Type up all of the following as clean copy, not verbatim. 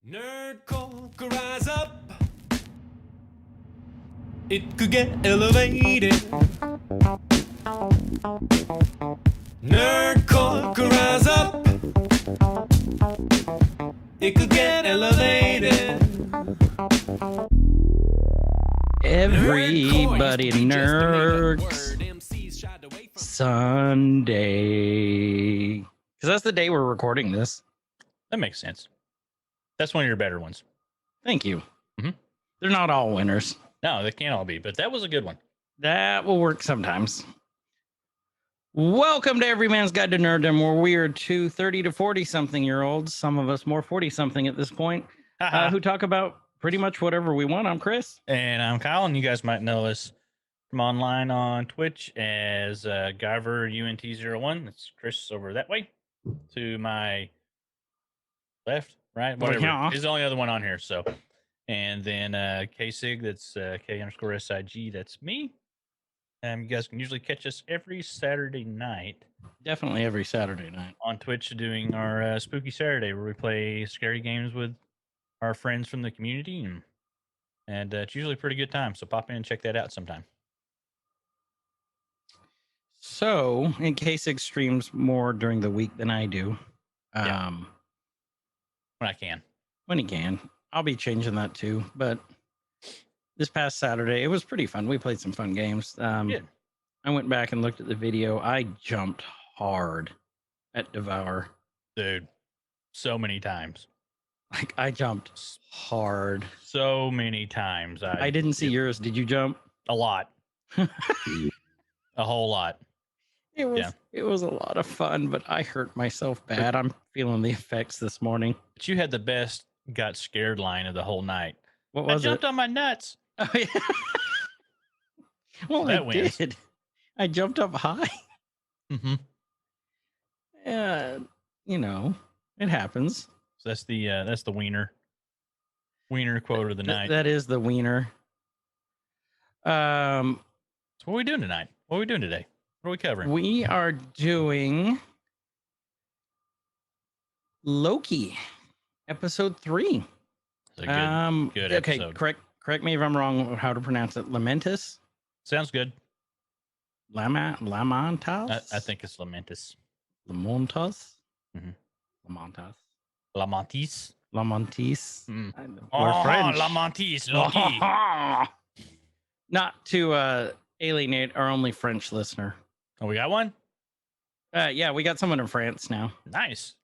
Nerkie could rise up. It could get elevated. Nerkie could rise up. It could get elevated. Everybody nerds Sunday. Because that's the day we're recording this. That makes sense. That's one of your better ones. Thank you. Mhm. They're not all winners. No, they can't all be, but that was a good one. That will work sometimes. Welcome to Every Man's Guide to Nerddom, where we are two 30 to 40-something-year-olds, some of us more 40-something at this point, who talk about pretty much whatever we want. I'm Chris. And I'm Kyle, and you guys might know us from online on Twitch as Guyver UNT01. That's Chris over that way. To my left, right, whatever. Yeah. He's the only other one on here. So, and then KSIG, that's K_SIG, that's me. You guys can usually catch us every Saturday night. Definitely every Saturday night. On Twitch doing our Spooky Saturday, where we play scary games with our friends from the community. And it's usually a pretty good time. So pop in and check that out sometime. So, in case it streams more during the week than I do, Yeah. When I can. when he can, I'll be changing that too. But this past Saturday, it was pretty fun. We played some fun games. Good. I went back and looked at the video. I jumped hard at Devour. Dude, so many times. Like, I jumped hard. So many times. I didn't see yours. Did you jump? A lot. A whole lot. It was Yeah. It was a lot of fun, but I hurt myself bad. I'm feeling the effects this morning. But you had the best got scared line of the whole night. What I was jumped it? on my nuts. Oh, yeah. Well, That I wins. did. I jumped up high. Mm-hmm. You know, it happens. So that's the wiener quote of the night. That is the wiener. So what are we doing tonight? What are we doing today? What are we covering? We are doing Loki, episode 3. It's a good okay, episode. correct me if I'm wrong with how to pronounce it. Lamentus? Sounds good. Lamontas? I think it's Lamentus. Lamontas? Mhm. Lamontas. Lamontis. Lamontis. Mm. We're French. Lamontis. Loki. Not to alienate our only French listener. Oh, we got one? Yeah, we got someone in France now. Nice.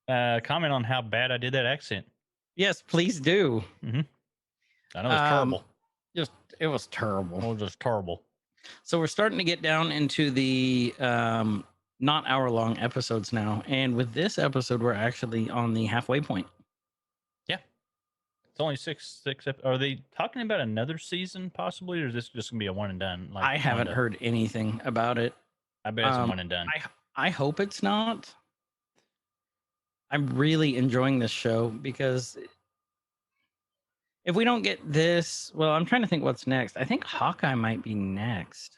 Comment on how bad I did that accent. Yes, please do. I know it's terrible. It was terrible. It was just terrible. So we're starting to get down into the not hour-long episodes now. And with this episode, we're actually on the halfway point. Yeah. It's only six. Are they talking about another season possibly, or is this just going to be a one and done? Like I haven't heard anything about it. I bet it's a one and done. I hope it's not. I'm really enjoying this show because if we don't get this, well, I'm trying to think what's next. I think Hawkeye might be next.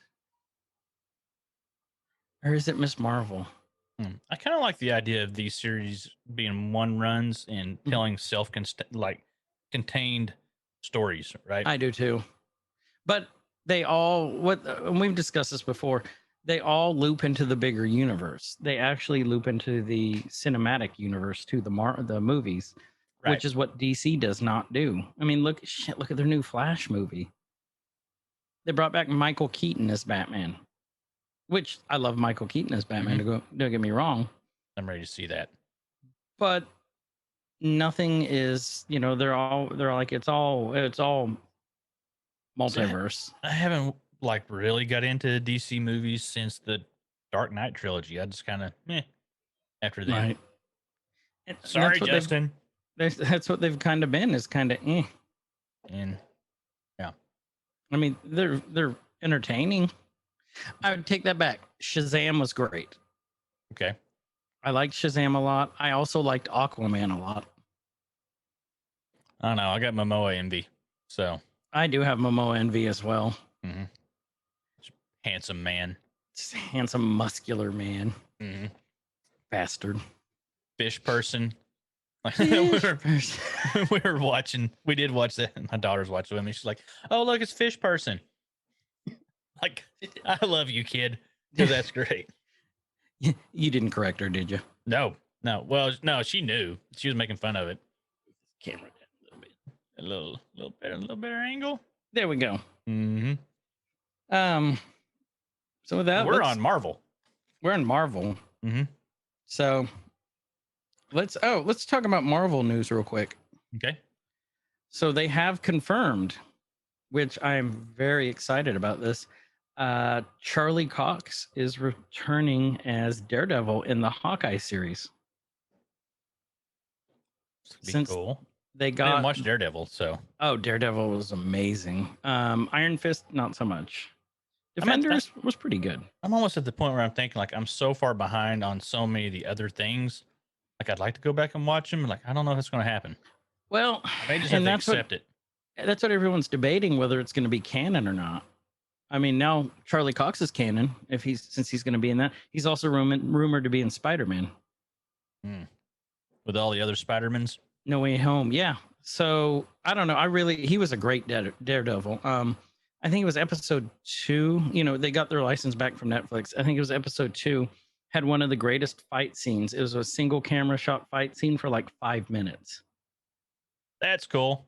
Or is it Miss Marvel? I kind of like the idea of these series being one runs and telling contained stories, right? I do too. But they all, and we've discussed this before, they all loop into the bigger universe. They actually loop into the cinematic universe too, the movies, Right. which is what DC does not do. I mean, look at their new Flash movie. They brought back Michael Keaton as Batman, which I love Michael Keaton as Batman. Don't get me wrong. I'm ready to see that. But nothing is, they're like, it's all multiverse. I haven't really got into DC movies since the Dark Knight trilogy. I just kind of after that. Right. Sorry, Justin. That's what they've kind of been, is kind of And yeah, I mean, they're entertaining. I would take that back. Shazam was great. okay. I liked Shazam a lot. I also liked Aquaman a lot. I don't know. I got Momoa envy, so I do have Momoa envy as well. handsome man, Just a handsome, muscular man. mm-hmm. Bastard. Fish person. We were watching. We did watch that. My daughter's watching with me. She's like, "Oh, look, it's fish person." Like, I love you, kid. So that's great. You didn't correct her, did you? No. Well, no, she knew. She was making fun of it. Camera down a little bit. A little better angle. There we go. Mm-hmm. So with that, we're on Marvel. We're on Marvel. Mm-hmm. So let's talk about Marvel news real quick. Okay. So they have confirmed, which I'm very excited about this. Charlie Cox is returning as Daredevil in the Hawkeye series. Since cool. They I got didn't watch Daredevil, so Daredevil was amazing. Iron Fist, not so much. Defenders was pretty good. I'm almost at the point where I'm thinking like I'm so far behind on so many of the other things. Like I'd like to go back and watch them. Like I don't know if it's going to happen. Well, I may just have to accept it. That's what everyone's debating, whether it's going to be canon or not. I mean, now Charlie Cox is canon since he's going to be in that. He's also rumored to be in Spider-Man. With all the other Spider-Mans. No Way Home, yeah. So I don't know. He was a great Daredevil. I think it was episode 2. You know, they got their license back from Netflix. I think it was episode 2. Had one of the greatest fight scenes. It was a single camera shot fight scene for like 5 minutes. That's cool.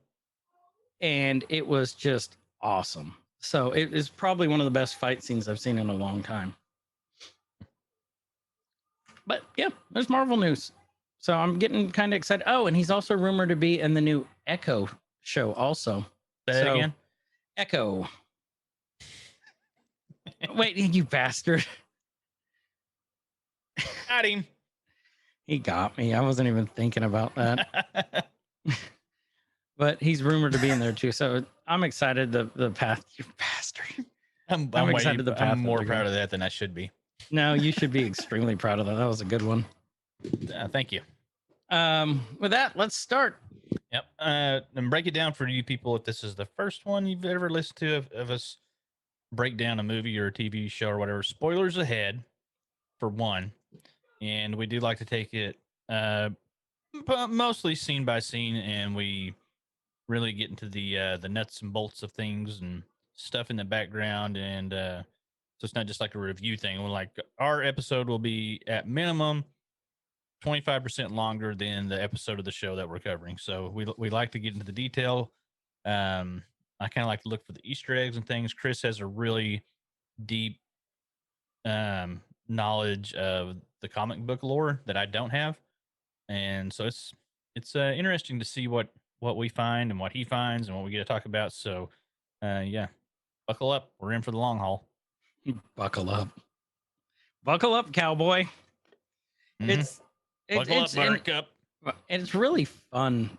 And it was just awesome. So it is probably one of the best fight scenes I've seen in a long time. But yeah, there's Marvel news. So I'm getting kind of excited. Oh, and he's also rumored to be in the new Echo show also. Say that again? Echo. Wait, you bastard. Got him. He got me. I wasn't even thinking about that. But he's rumored to be in there too. So I'm excited. The path, you bastard. I'm excited. I'm more proud of that than I should be. No, you should be extremely proud of that. That was a good one. Thank you. With that, let's start. Yep. And break it down for you people. If this is the first one you've ever listened to of us break down a movie or a TV show or whatever, spoilers ahead for one. And we do like to take it mostly scene by scene, and we really get into the nuts and bolts of things and stuff in the background. And so it's not just like a review thing. We're like, our episode will be at minimum 25% longer than the episode of the show that we're covering. So we like to get into the detail. I kind of like to look for the Easter eggs and things. Chris has a really deep knowledge of the comic book lore that I don't have. And so it's interesting to see what we find and what he finds and what we get to talk about. So yeah, buckle up. We're in for the long haul. Buckle up, cowboy. Mm-hmm. Buckle up, Buttercup. And it's really fun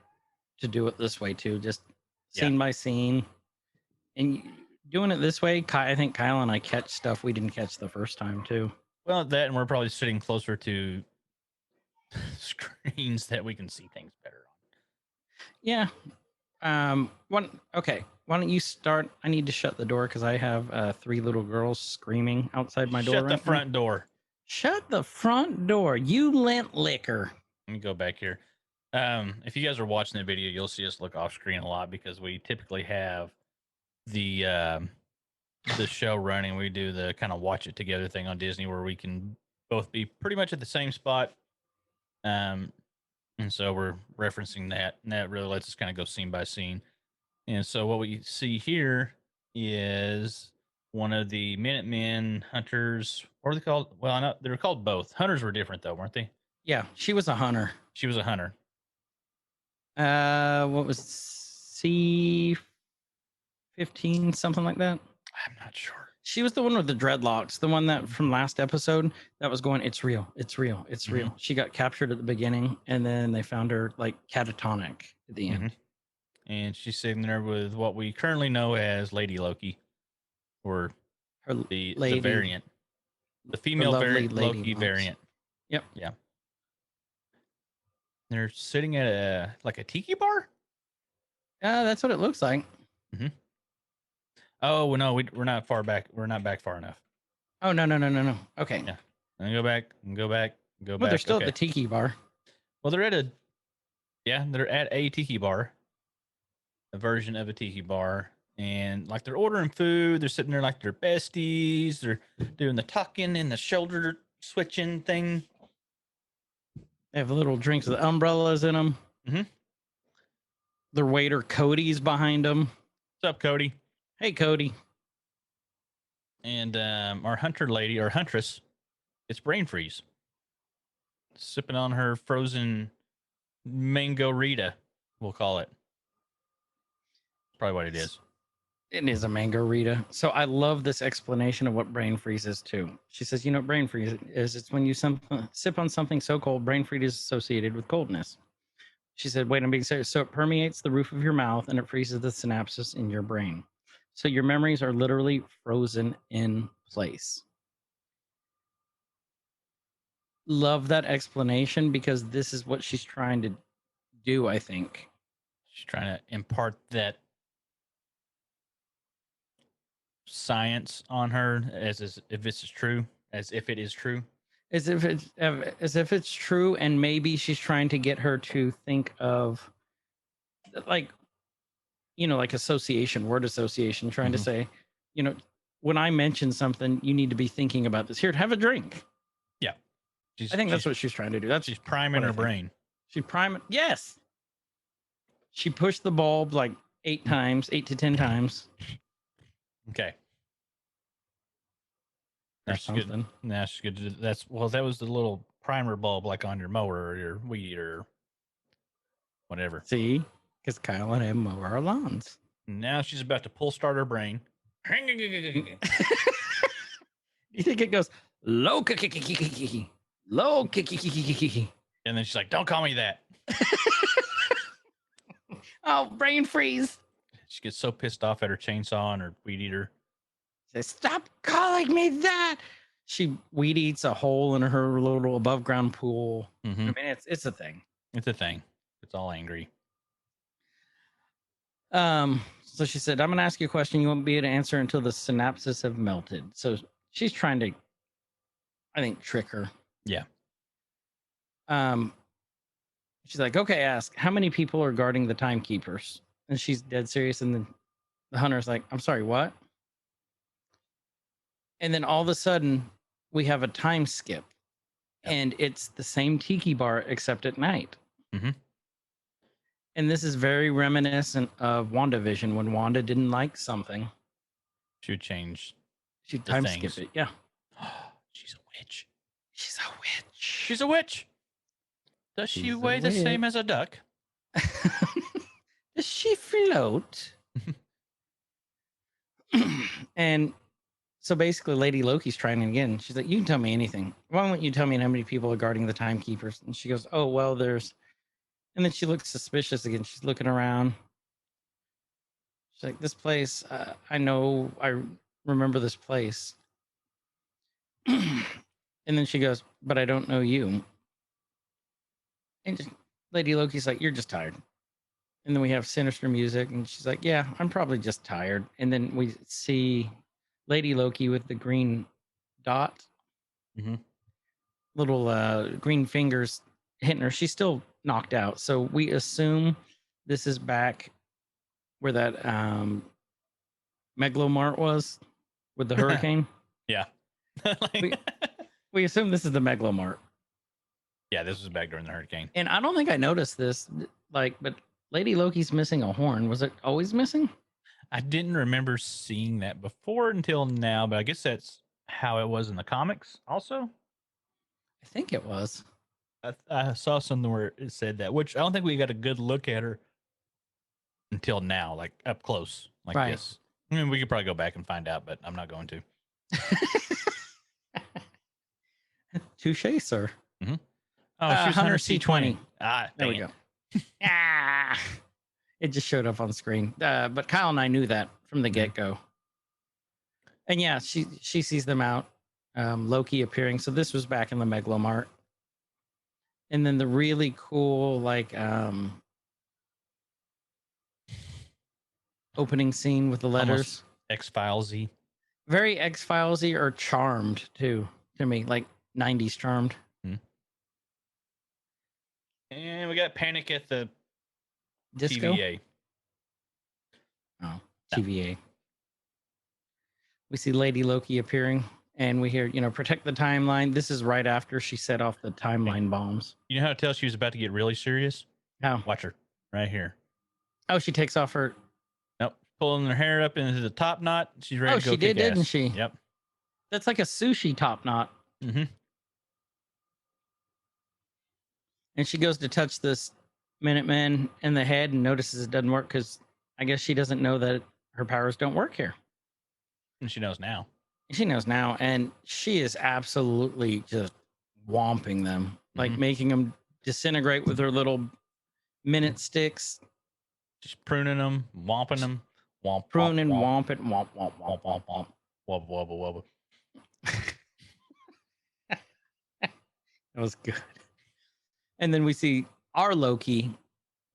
to do it this way too, just scene by scene. And doing it this way, I think Kyle and I catch stuff we didn't catch the first time too. Well, that, and we're probably sitting closer to screens that we can see things better on. Yeah. Okay. Why don't you start? I need to shut the door because I have 3 little girls screaming outside my door. Shut the front door. Shut the front door, you lint licker. Let me go back here. If you guys are watching the video, you'll see us look off screen a lot because we typically have the show running. We do the kind of watch it together thing on Disney where we can both be pretty much at the same spot. And so we're referencing that, and that really lets us kind of go scene by scene. And so what we see here is one of the Minutemen hunters. What are they called? Well, they were called both. Hunters were different though, weren't they? Yeah, she was a hunter. She was a hunter. What was C15, something like that? I'm not sure. She was the one with the dreadlocks, the one that from last episode that was going, it's real, it's real, it's real. She got captured at the beginning, and then they found her like catatonic at the end. And she's sitting there with what we currently know as Lady Loki, or the variant, the female variant, Loki variant. Yep. Yeah. They're sitting at a tiki bar. That's what it looks like. Oh no, we're not far back. We're not back far enough. Oh no. Okay. Yeah. And go back. Well, they're still at the tiki bar. Well, they're at a Yeah, they're at a tiki bar, a version of a tiki bar, and like they're ordering food. They're sitting there like they're besties. They're doing the tucking and the shoulder switching thing. They have little drinks with umbrellas in them. Mhm. Their waiter Cody's behind them. What's up, Cody? Hey, Cody. And our hunter lady, our huntress, it's brain freeze, sipping on her frozen mango Rita. We'll call it. Probably what it is. It is a mango Rita. So I love this explanation of what brain freeze is too. She says, you know what brain freeze is? It's when you sip on something so cold, brain freeze is associated with coldness. She said, wait, I'm being serious. So it permeates the roof of your mouth and it freezes the synapses in your brain. So your memories are literally frozen in place. Love that explanation because this is what she's trying to do, I think. She's trying to impart that science on her as if it's true, as if it is true. As if it's true, and maybe she's trying to get her to think of like, you know, like word association, trying to say, you know, when I mention something, you need to be thinking about this. Here, have a drink. Yeah. I think that's what she's trying to do. She's priming her brain. She's priming. Yes. She pushed the bulb like 8 to 10 times. Okay. Or That's good. something. That's good. That was the little primer bulb like on your mower or your weed eater or whatever. See? Because Kyle and I mow our lawns. Now she's about to pull start her brain. You think it goes low low And then she's like, don't call me that. Oh, brain freeze. She gets so pissed off at her chainsaw and her weed eater. Says, stop calling me that. She weed eats a hole in her little above ground pool. Mm-hmm. I mean, it's a thing. It's a thing. It's all angry. So she said, I'm gonna ask you a question you won't be able to answer until the synapses have melted. So she's trying to, I think, trick her. Yeah. She's like, okay, ask, how many people are guarding the timekeepers? And she's dead serious. And then the hunter's like, I'm sorry, what? And then all of a sudden, we have a time skip. Yep. And it's the same tiki bar, except at night. Mm-hmm. And this is very reminiscent of WandaVision when Wanda didn't like something. She would change. She'd time skip it. Yeah. She's a witch. She's a witch. She's a witch. Does she weigh the same as a duck? Does she float? And so basically, Lady Loki's trying again. She's like, you can tell me anything. Why don't you tell me how many people are guarding the timekeepers? And she goes, oh, well, there's... And then she looks suspicious again. She's looking around. She's like, this place, I know, I remember this place. And then she goes, but I don't know you. And Lady Loki's like, you're just tired. And then we have sinister music. And she's like, yeah, I'm probably just tired. And then we see Lady Loki with the green dot. Mm-hmm. Little green fingers hitting her. She's still knocked out. So we assume this is back where that Megalomart was with the hurricane. Yeah. We assume this is the Megalomart. Yeah, this was back during the hurricane. And I don't think I noticed this, but Lady Loki's missing a horn. Was it always missing? I didn't remember seeing that before until now, but I guess that's how it was in the comics also. I think it was. I saw something where it said that, which I don't think we got a good look at her until now, like up close like this. I mean, we could probably go back and find out, but I'm not going to. Touche, sir. Mm-hmm. Oh, she was Hunter C20. Ah, there we go. It just showed up on screen. But Kyle and I knew that from the get-go. And yeah, she sees them out. Loki appearing. So this was back in the Megalomart. And then the really cool, like, opening scene with the letters. X-Filesy. Very X-Filesy or Charmed, too, to me. Like 90s Charmed. And we got Panic at the Disco? TVA. Oh, No. TVA. We see Lady Loki appearing, and we hear, protect the timeline. This is right after she set off the timeline bombs. You know how to tell she was about to get really serious? How? Watch her right here. Oh, she takes off her. Nope. Pulling her hair up into the top knot. She's ready to go she kick did, ass. didn't she? Yep. That's like a sushi top knot. Mm-hmm. And she goes to touch this Minuteman in the head and notices it doesn't work because I guess she doesn't know that her powers don't work here. And she knows now. She knows now, and she is absolutely just whomping them, like making them disintegrate with her little minute sticks. Just pruning them, womping them. Womp, Pruning, womp, womp it, womp, womp, womp, womp, womp. wobble, wobble, wobble. That was good. And then we see our Loki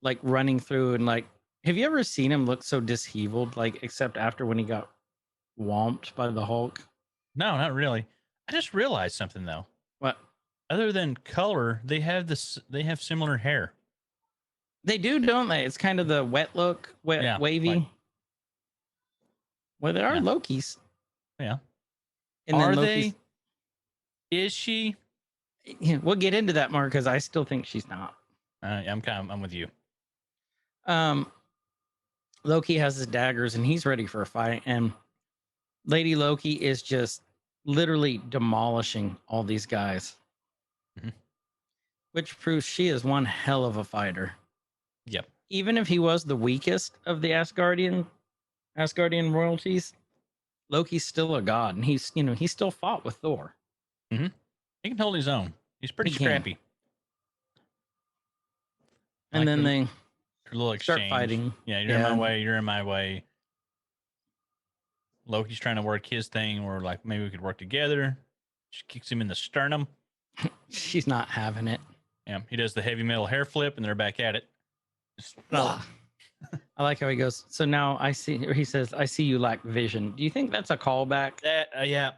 like running through and like, have you ever seen him look so disheveled? Like, except after when he got whomped by the Hulk? No, not really. I just realized something though. What? Other than color, they have this. They have similar hair. They do, don't they? It's kind of the wet look, wavy. Like, well, they are yeah. Lokis. Yeah. And then Are Loki's, they? Is she? We'll get into that more because I still think she's not. I'm with you. Loki has his daggers and he's ready for a fight, and Lady Loki is just literally demolishing all these guys, which proves she is one hell of a fighter. Yep. Even if he was the weakest of the Asgardian royalties, Loki's still a god, and he's still fought with Thor. He can hold his own. He's pretty He can. scrappy. And then they a little exchange. start fighting. Yeah, you're in my way. You're in my way. Loki's trying to work his thing, or like maybe we could work together. She kicks him in the sternum. She's not having it. Yeah, he does the heavy metal hair flip, and they're back at it. Just, I like how he goes. So now I see. Or he says, "I see you lack vision." Do you think that's a callback? that yeah.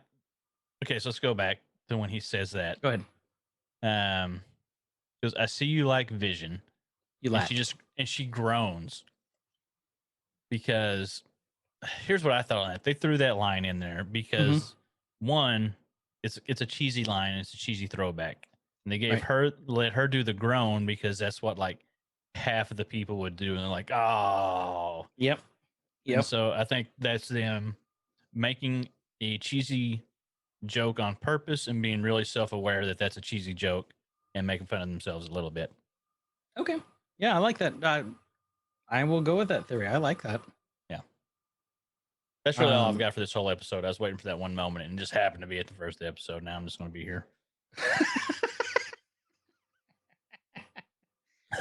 Okay, so let's go back to when he says that. Go ahead. Because I see you like vision. You And lack. she groans because here's what I thought on that. They threw that line in there because one, it's a cheesy line, it's a cheesy throwback. And they gave let her do the groan because that's what like half of the people would do, and they're like, oh. Yep. And so I think that's them making a cheesy joke on purpose and being really self-aware that that's a cheesy joke and making fun of themselves a little bit. Okay. Yeah, I like that. I will go with that theory. I like that. Yeah. That's really all I've got for this whole episode. I was waiting for that one moment and it just happened to be at the first episode. Now I'm just going to be here.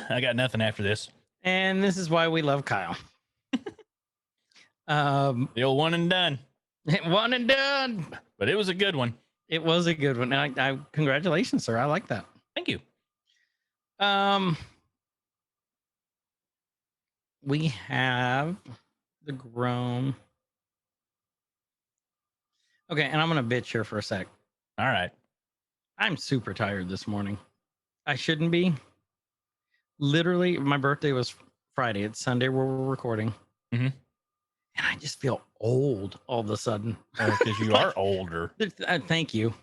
I got nothing after this. And this is why we love Kyle. The old one and done. One and done. But it was a good one. It was a good one. And I congratulations, sir. I like that. Thank you. We have the groan. Okay, and I'm gonna bitch here for a sec. All right. I'm super tired this morning. I shouldn't be. Literally, my birthday was Friday. It's Sunday where we're recording. And I just feel old all of a sudden. Because you are older. Thank you.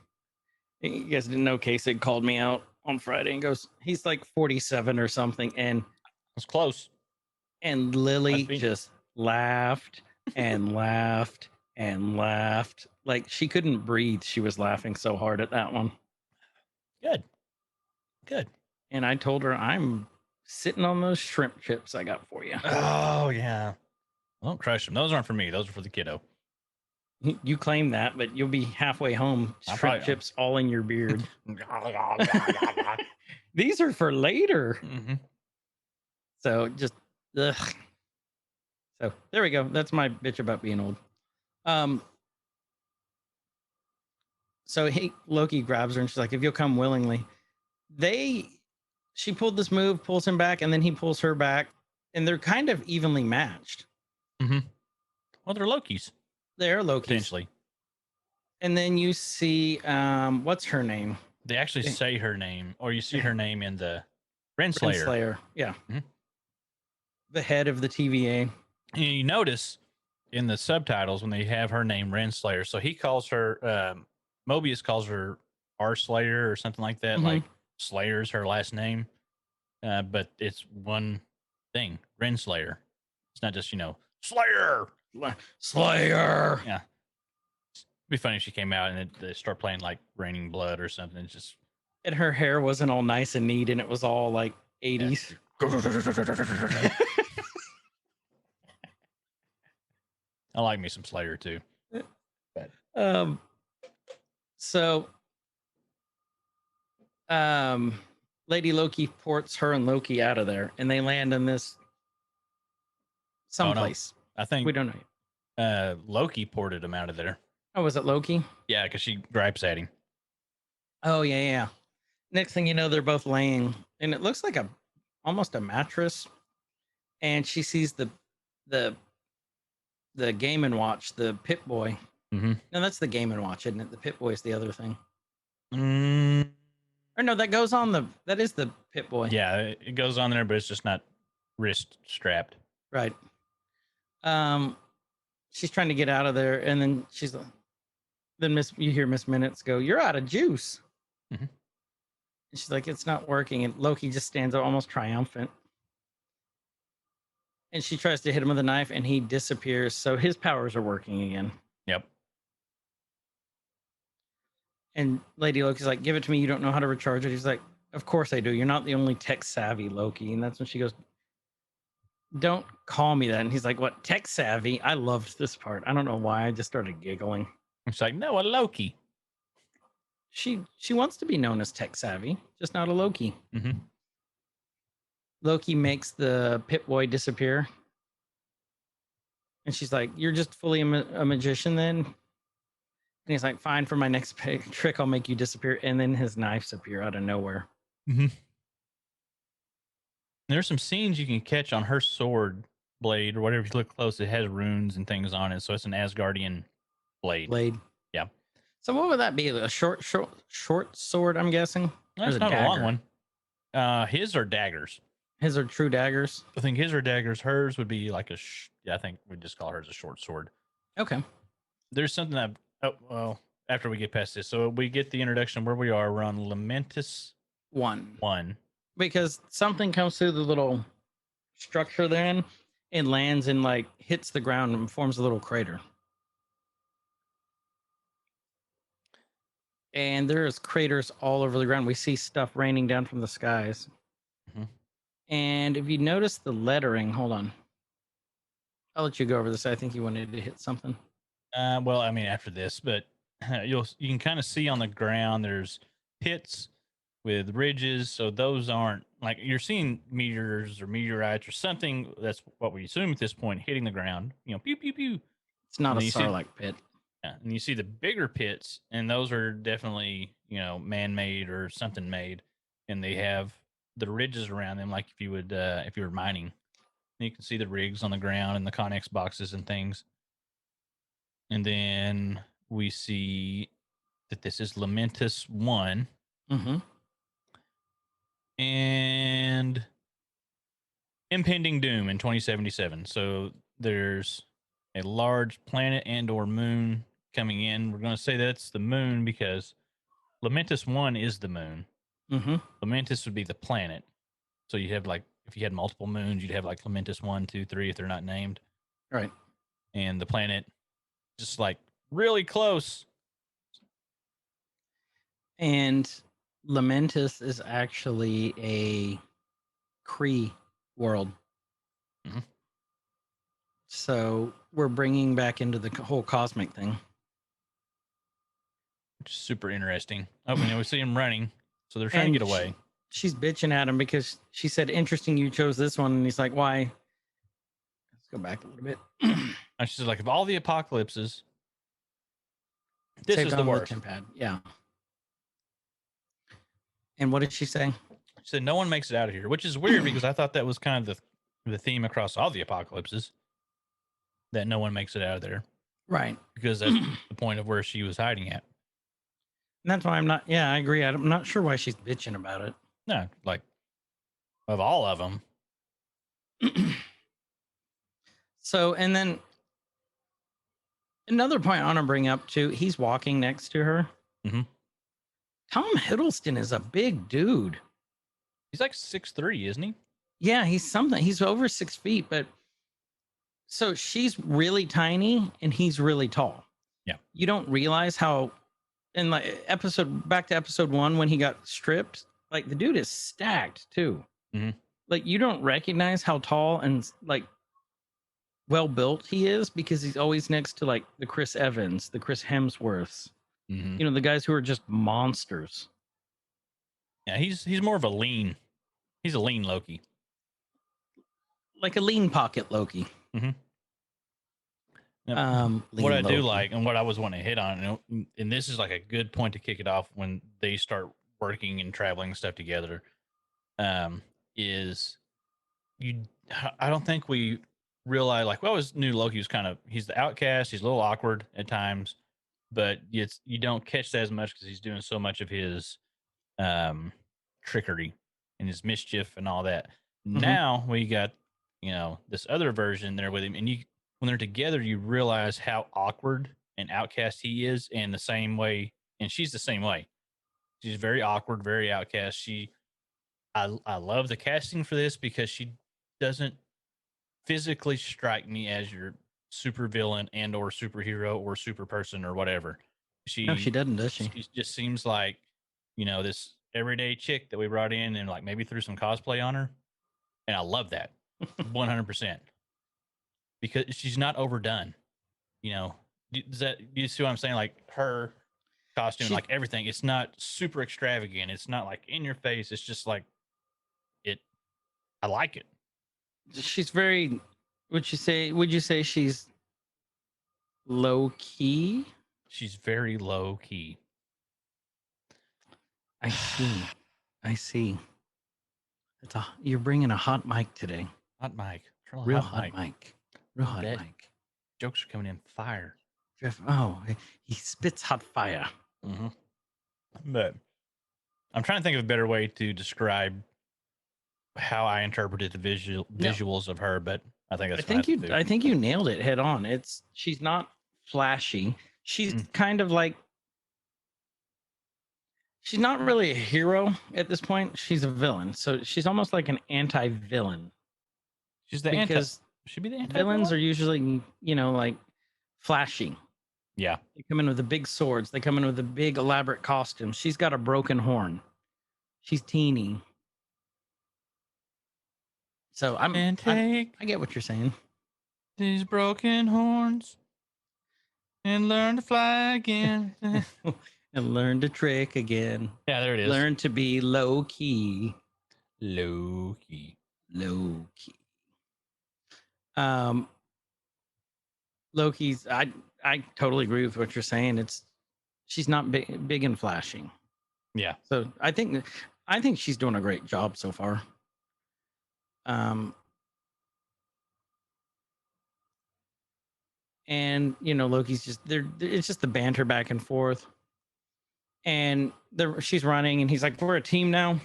You guys didn't know Kasich called me out on Friday and goes, he's like 47 or something. And it's close. And Lily just laughed and laughed and laughed. Like she couldn't breathe. She was laughing so hard at that one. Good. And I told her, I'm sitting on those shrimp chips I got for you. Oh, yeah. Don't crush them. Those aren't for me. Those are for the kiddo. You claim that, but you'll be halfway home. Shrimp chips all in your beard. These are for later. So just, ugh. So there we go. That's my bitch about being old. So Loki grabs her and she's like, if you'll come willingly. She pulled this move, pulls him back, and then he pulls her back, and they're kind of evenly matched. Well, they're Lokis. They're Lokis. Potentially. And then you see, what's her name? They actually say her name, or you see her name in the Renslayer. Yeah. the head of the TVA. And you notice in the subtitles when they have her name Renslayer, so he calls her Mobius calls her R Slayer or something like that. Mhm. Like Slayer's her last name, but it's one thing, Renslayer. It's not just Slayer. Slayer. Yeah, it'd be funny if she came out and they start playing like Raining Blood or something. It's just And her hair wasn't all nice and neat, and it was all like 80s. I like me some Slayer too. So Lady Loki ports her and Loki out of there, and they land in this someplace. I think We don't know yet. Loki ported him out of there. Oh, was it Loki? Yeah, because she gripes at him. Oh, yeah. Next thing you know, they're both laying, and it looks like almost a mattress. And she sees the Game and Watch, the Pit Boy. Mm-hmm. No, that's the Game and Watch, isn't it? The Pit Boy is the other thing. Or no, that is the Pit Boy. Yeah, it goes on there, but it's just not wrist strapped. Right. She's trying to get out of there, and then you hear Miss Minutes go, "You're out of juice." Mhm. And she's like, "It's not working." And Loki just stands up almost triumphant. And she tries to hit him with a knife, and he disappears. So his powers are working again. Yep. And Lady Loki's like, "Give it to me. You don't know how to recharge it." He's like, "Of course I do. You're not the only tech savvy, Loki." And that's when she goes, "Don't call me that." And he's like, "What, tech savvy?" I loved this part. I don't know why. I just started giggling. It's like, no, a Loki. She wants to be known as tech savvy, just not a Loki. Mm-hmm. Loki makes the Pit Boy disappear. And she's like, "You're just fully a magician then?" And he's like, "Fine, for my next trick, I'll make you disappear." And then his knives appear out of nowhere. Mm-hmm. There's some scenes you can catch on her sword blade or whatever. If you look close, it has runes and things on it. So it's an Asgardian blade. Yeah. So what would that be? A short sword, I'm guessing? That's not a long one. His are daggers. His are true daggers. I think his are daggers. Hers would be like I think we just call hers a short sword. Okay. There's something after we get past this. So we get the introduction of where we are. We're on Lamentis 1. Because something comes through the little structure then and lands and like hits the ground and forms a little crater. And there's craters all over the ground. We see stuff raining down from the skies. Mm-hmm. And if you notice the lettering, hold on. I'll let you go over this. I think you wanted to hit something. Well, I mean, after this, but you can kind of see on the ground there's pits with ridges. So those aren't like you're seeing meteors or meteorites or something. That's what we assume at this point, hitting the ground. Pew pew pew. It's not a Sarlacc pit. Yeah, and you see the bigger pits, and those are definitely man-made or something made, and they have the ridges around them, like if you were mining. And you can see the rigs on the ground and the Connex boxes and things. And then we see that this is Lamentis 1. Mm-hmm. And impending doom in 2077. So there's a large planet and or moon coming in. We're going to say that's the moon because Lamentis 1 is the moon. Mm-hmm. Lamentis would be the planet. So you have like, if you had multiple moons, you'd have like Lamentis 1, 2, 3 if they're not named. Right. And the planet just like really close. And Lamentis is actually a Kree world. Mm-hmm. So we're bringing back into the whole cosmic thing. Which is super interesting. Oh, we see him running. So they're trying to get away. She's bitching at him because she said, "Interesting you chose this one." And he's like, "Why?" Let's go back a little bit. And she's like, of all the apocalypses, this is the worst. Yeah. And what did she say? She said, no one makes it out of here, which is weird because I thought that was kind of the theme across all the apocalypses, that no one makes it out of there. Right. Because that's the point of where she was hiding at. And that's why I agree. I'm not sure why she's bitching about it. No, like, of all of them. So, and then another point I want to bring up too, he's walking next to her. Mhm. Tom Hiddleston is a big dude. He's like 6'3", isn't he? Yeah, he's something. He's over 6 feet, but so she's really tiny and he's really tall. Yeah. You don't realize how, in like back to episode 1 when he got stripped, like the dude is stacked too. Mhm. Like you don't recognize how tall and like well built he is because he's always next to like the Chris Evans, the Chris Hemsworths, Mhm. you know, the guys who are just monsters. Yeah, he's more of a lean. He's a lean Loki. Like a lean pocket Loki. Mhm. Yep. Lean What I do Loki. like, and what I was wanting to hit on, and this is like a good point to kick it off when they start working and traveling and stuff together, is you. I don't think we realize, like, we always knew Loki was he's the outcast. He's a little awkward at times, but you don't catch that as much because he's doing so much of his trickery and his mischief and all that. Now we got this other version there with him, and when they're together, you realize how awkward and outcast he is, and the same way, and she's the same way. She's very awkward, very outcast. I love the casting for this because she doesn't physically strike me as your super villain and or superhero or super person or whatever. No, she doesn't, does she? She just seems like this everyday chick that we brought in and like maybe threw some cosplay on her, and I love that 100% because she's not overdone. Do you see what I'm saying? Like her costume, like everything, it's not super extravagant. It's not like in your face. It's just like it. I like it. She's very. Would you say she's low key? She's very low key. I see. You're bringing a hot mic today. Hot mic. Real hot mic. Real hot Bet. mic. Jokes are coming in fire. He spits hot fire. Mm-hmm. But I'm trying to think of a better way to describe how I interpreted the visuals of her, but I think that's. I think you nailed it head on. She's not flashy. She's kind of like. She's not really a hero at this point. She's a villain, so she's almost like an anti-villain. She's the should be the anti. Villains are usually like flashy. Yeah. They come in with the big swords. They come in with the big elaborate costumes. She's got a broken horn. She's teeny. So I get what you're saying. These broken horns and learn to fly again. And learn to trick again. Yeah, there it is. Learn to be low key. Low key. Loki's. I totally agree with what you're saying. She's not big and flashing. Yeah. So I think she's doing a great job so far. And Loki's just there. It's just the banter back and forth. And she's running, and he's like, "We're a team now."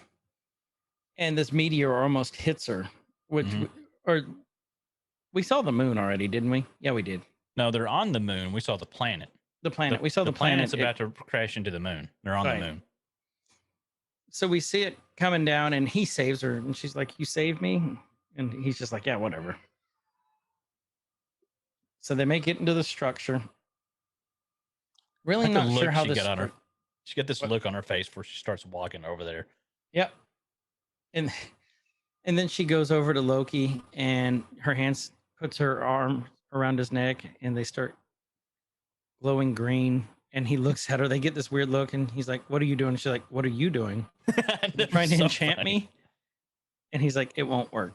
And this meteor almost hits her, which or we saw the moon already, didn't we? Yeah, we did. No, they're on the moon. We saw the planet. We saw the planet. Planet's about to crash into the moon. They're on the moon. So we see it coming down, and he saves her, and she's like, "You saved me," and he's just like, "Yeah, whatever." So they make it into the structure. Really not sure how this. She got this look on her face before she starts walking over there. Yep. And then she goes over to Loki, and her hands puts her arm around his neck, and they start glowing green. And he looks at her. They get this weird look, and he's like, "What are you doing?" She's like, "What are you doing? You're trying to enchant me?" And he's like, "It won't work."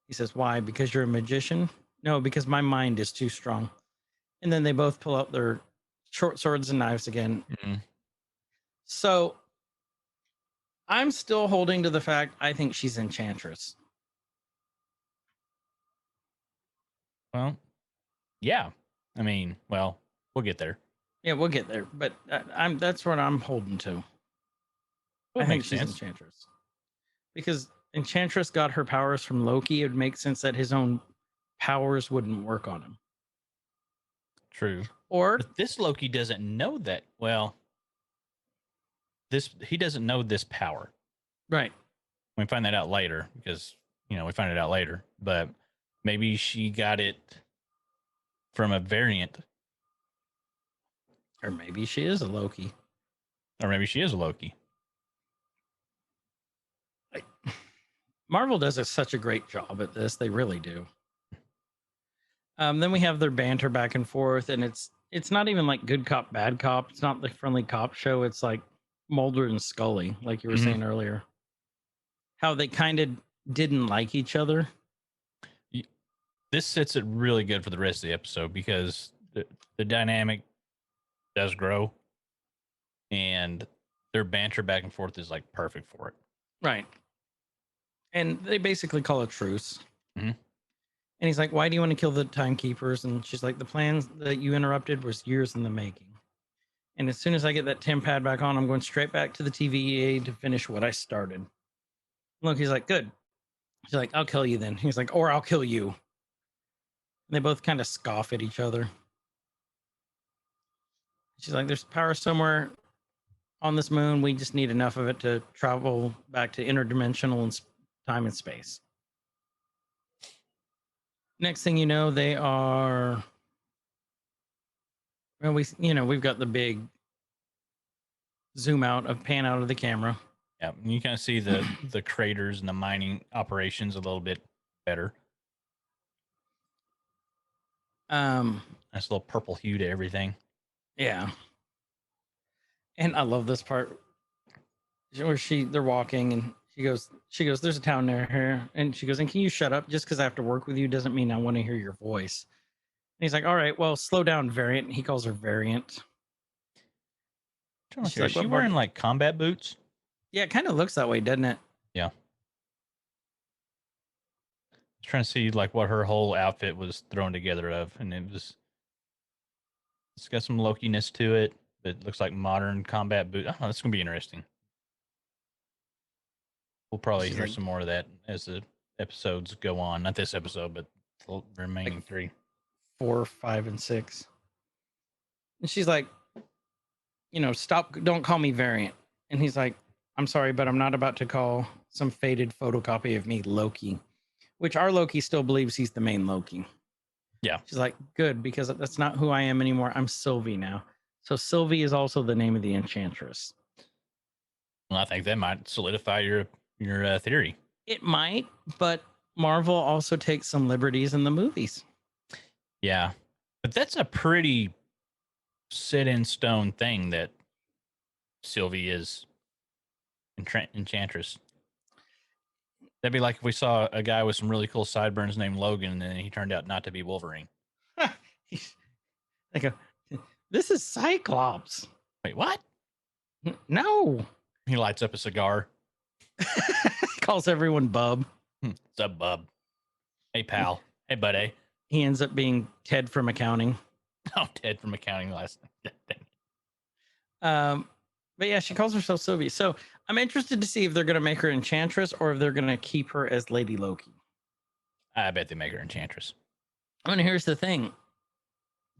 He says, "Why? Because you're a magician?" "No, because my mind is too strong." And then they both pull out their short swords and knives again. Mm-hmm. So I'm still holding to the fact I think she's Enchantress. Well, yeah. I mean, we'll get there. Yeah, we'll get there. But that's what I'm holding to. I think she's Enchantress. Because Enchantress got her powers from Loki. It would make sense that his own powers wouldn't work on him. True. Or But this Loki doesn't know that. Well, he doesn't know this power. right. We find that out later because we find it out later. But maybe she got it from a variant, Or maybe she is a Loki. or maybe she is a Loki. Marvel does such a great job at this. They really do. Then we have their banter back and forth, and it's not even like good cop, bad cop. It's not the friendly cop show. It's like Mulder and Scully, like you were Mhm. saying earlier. How they kind of didn't like each other. This sets it really good for the rest of the episode because the dynamic does grow, and their banter back and forth is like perfect for it. Right. And they basically call a truce. Mhm. And he's like, why do you want to kill the timekeepers? And she's like, the plans that you interrupted was years in the making. And as soon as I get that TEM pad back on, I'm going straight back to the TVA to finish what I started. Look, he's like, good. She's like, I'll kill you then. He's like, or I'll kill you. And they both kind of scoff at each other. She's like, there's power somewhere on this moon. We just need enough of it to travel back to interdimensional and time and space. Next thing you know, they are. Well, we've got the big zoom out of pan out of the camera. Yeah, and you kind of see the craters and the mining operations a little bit better. Nice little purple hue to everything. Yeah. And I love this part where they're walking and she goes, there's a town near here. And she goes, and can you shut up? Just because I have to work with you doesn't mean I want to hear your voice. And he's like, all right, well, slow down, Variant. He calls her Variant. Is she wearing like combat boots? Yeah, it kind of looks that way, doesn't it? Yeah. I was trying to see like what her whole outfit was thrown together of, and it's got some Loki-ness to it, but it looks like modern combat boot. I don't know, it's gonna be interesting. We'll probably hear some more of that as the episodes go on. Not this episode, but the remaining like 3, 4, 5, and 6. And she's like, stop, don't call me Variant. And he's like, I'm sorry, but I'm not about to call some faded photocopy of me Loki, which our Loki still believes he's the main Loki. Yeah. She's like, good, because that's not who I am anymore. I'm Sylvie now. So Sylvie is also the name of the Enchantress. Well, I think that might solidify your theory. It might, but Marvel also takes some liberties in the movies. Yeah. But that's a pretty set in stone thing that Sylvie is Enchantress. That'd be like if we saw a guy with some really cool sideburns named Logan, and then he turned out not to be Wolverine. They go, this is Cyclops. Wait, what? No. He lights up a cigar. Calls everyone Bub. What's up, Bub? Hey, pal. Hey, buddy. He ends up being Ted from accounting. Oh, Ted from accounting last night. But yeah, she calls herself Sylvie. So I'm interested to see if they're going to make her Enchantress or if they're going to keep her as Lady Loki. I bet they make her Enchantress. And here's the thing.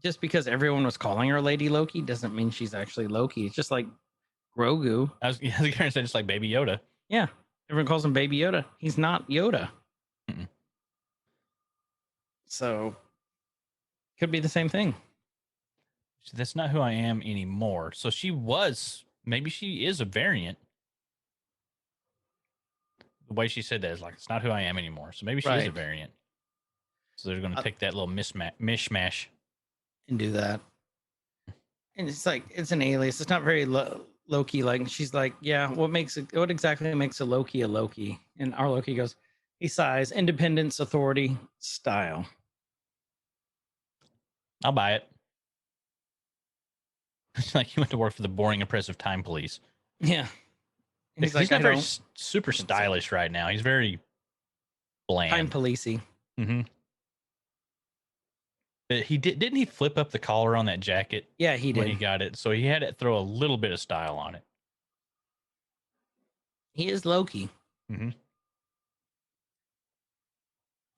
Just because everyone was calling her Lady Loki doesn't mean she's actually Loki. It's just like Grogu. I was going to say just like Baby Yoda. Yeah. Everyone calls him Baby Yoda. He's not Yoda. Mm-mm. So could be the same thing. That's not who I am anymore. So maybe she is a variant. The way she said that is like, it's not who I am anymore. So maybe she is a variant. So they're going to take that little mishmash and do that. And it's like, it's an alias. It's not very Loki like. She's like, yeah, what exactly makes a Loki a Loki? And our Loki goes, he sighs, independence, authority, style. I'll buy it. It's like he went to work for the boring, oppressive time police. Yeah. He's like, not very super stylish right now. He's very bland. Time policey. Mm-hmm. But didn't he flip up the collar on that jacket? Yeah, he did. When he got it. So he had to throw a little bit of style on it. He is Loki. Mm-hmm.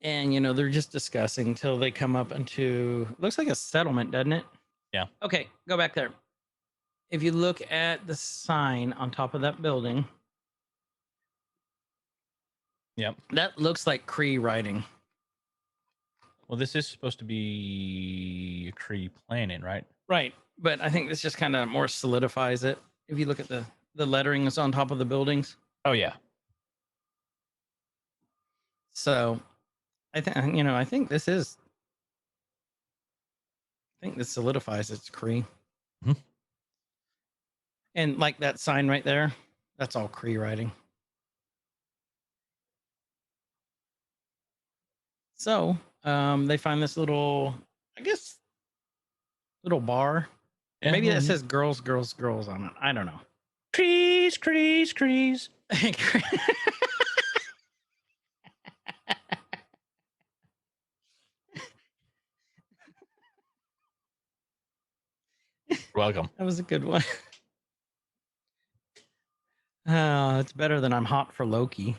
And they're just discussing until they come up into looks like a settlement, doesn't it? Yeah. Okay, go back there. If you look at the sign on top of that building, Yep. that looks like Cree writing. Well, this is supposed to be a Kree planet, right? Right. But I think this just kind of more solidifies it. If you look at the lettering that's on top of the buildings. Oh yeah. So I think this solidifies it's Cree. Mhm. And like that sign right there, that's all Cree writing. So they find this little, I guess, little bar. Yeah, Maybe that well, says girls, girls, girls on it. I don't know. Krees, Krees, Krees. You're welcome. That was a good one. Oh, it's better than I'm hot for Loki.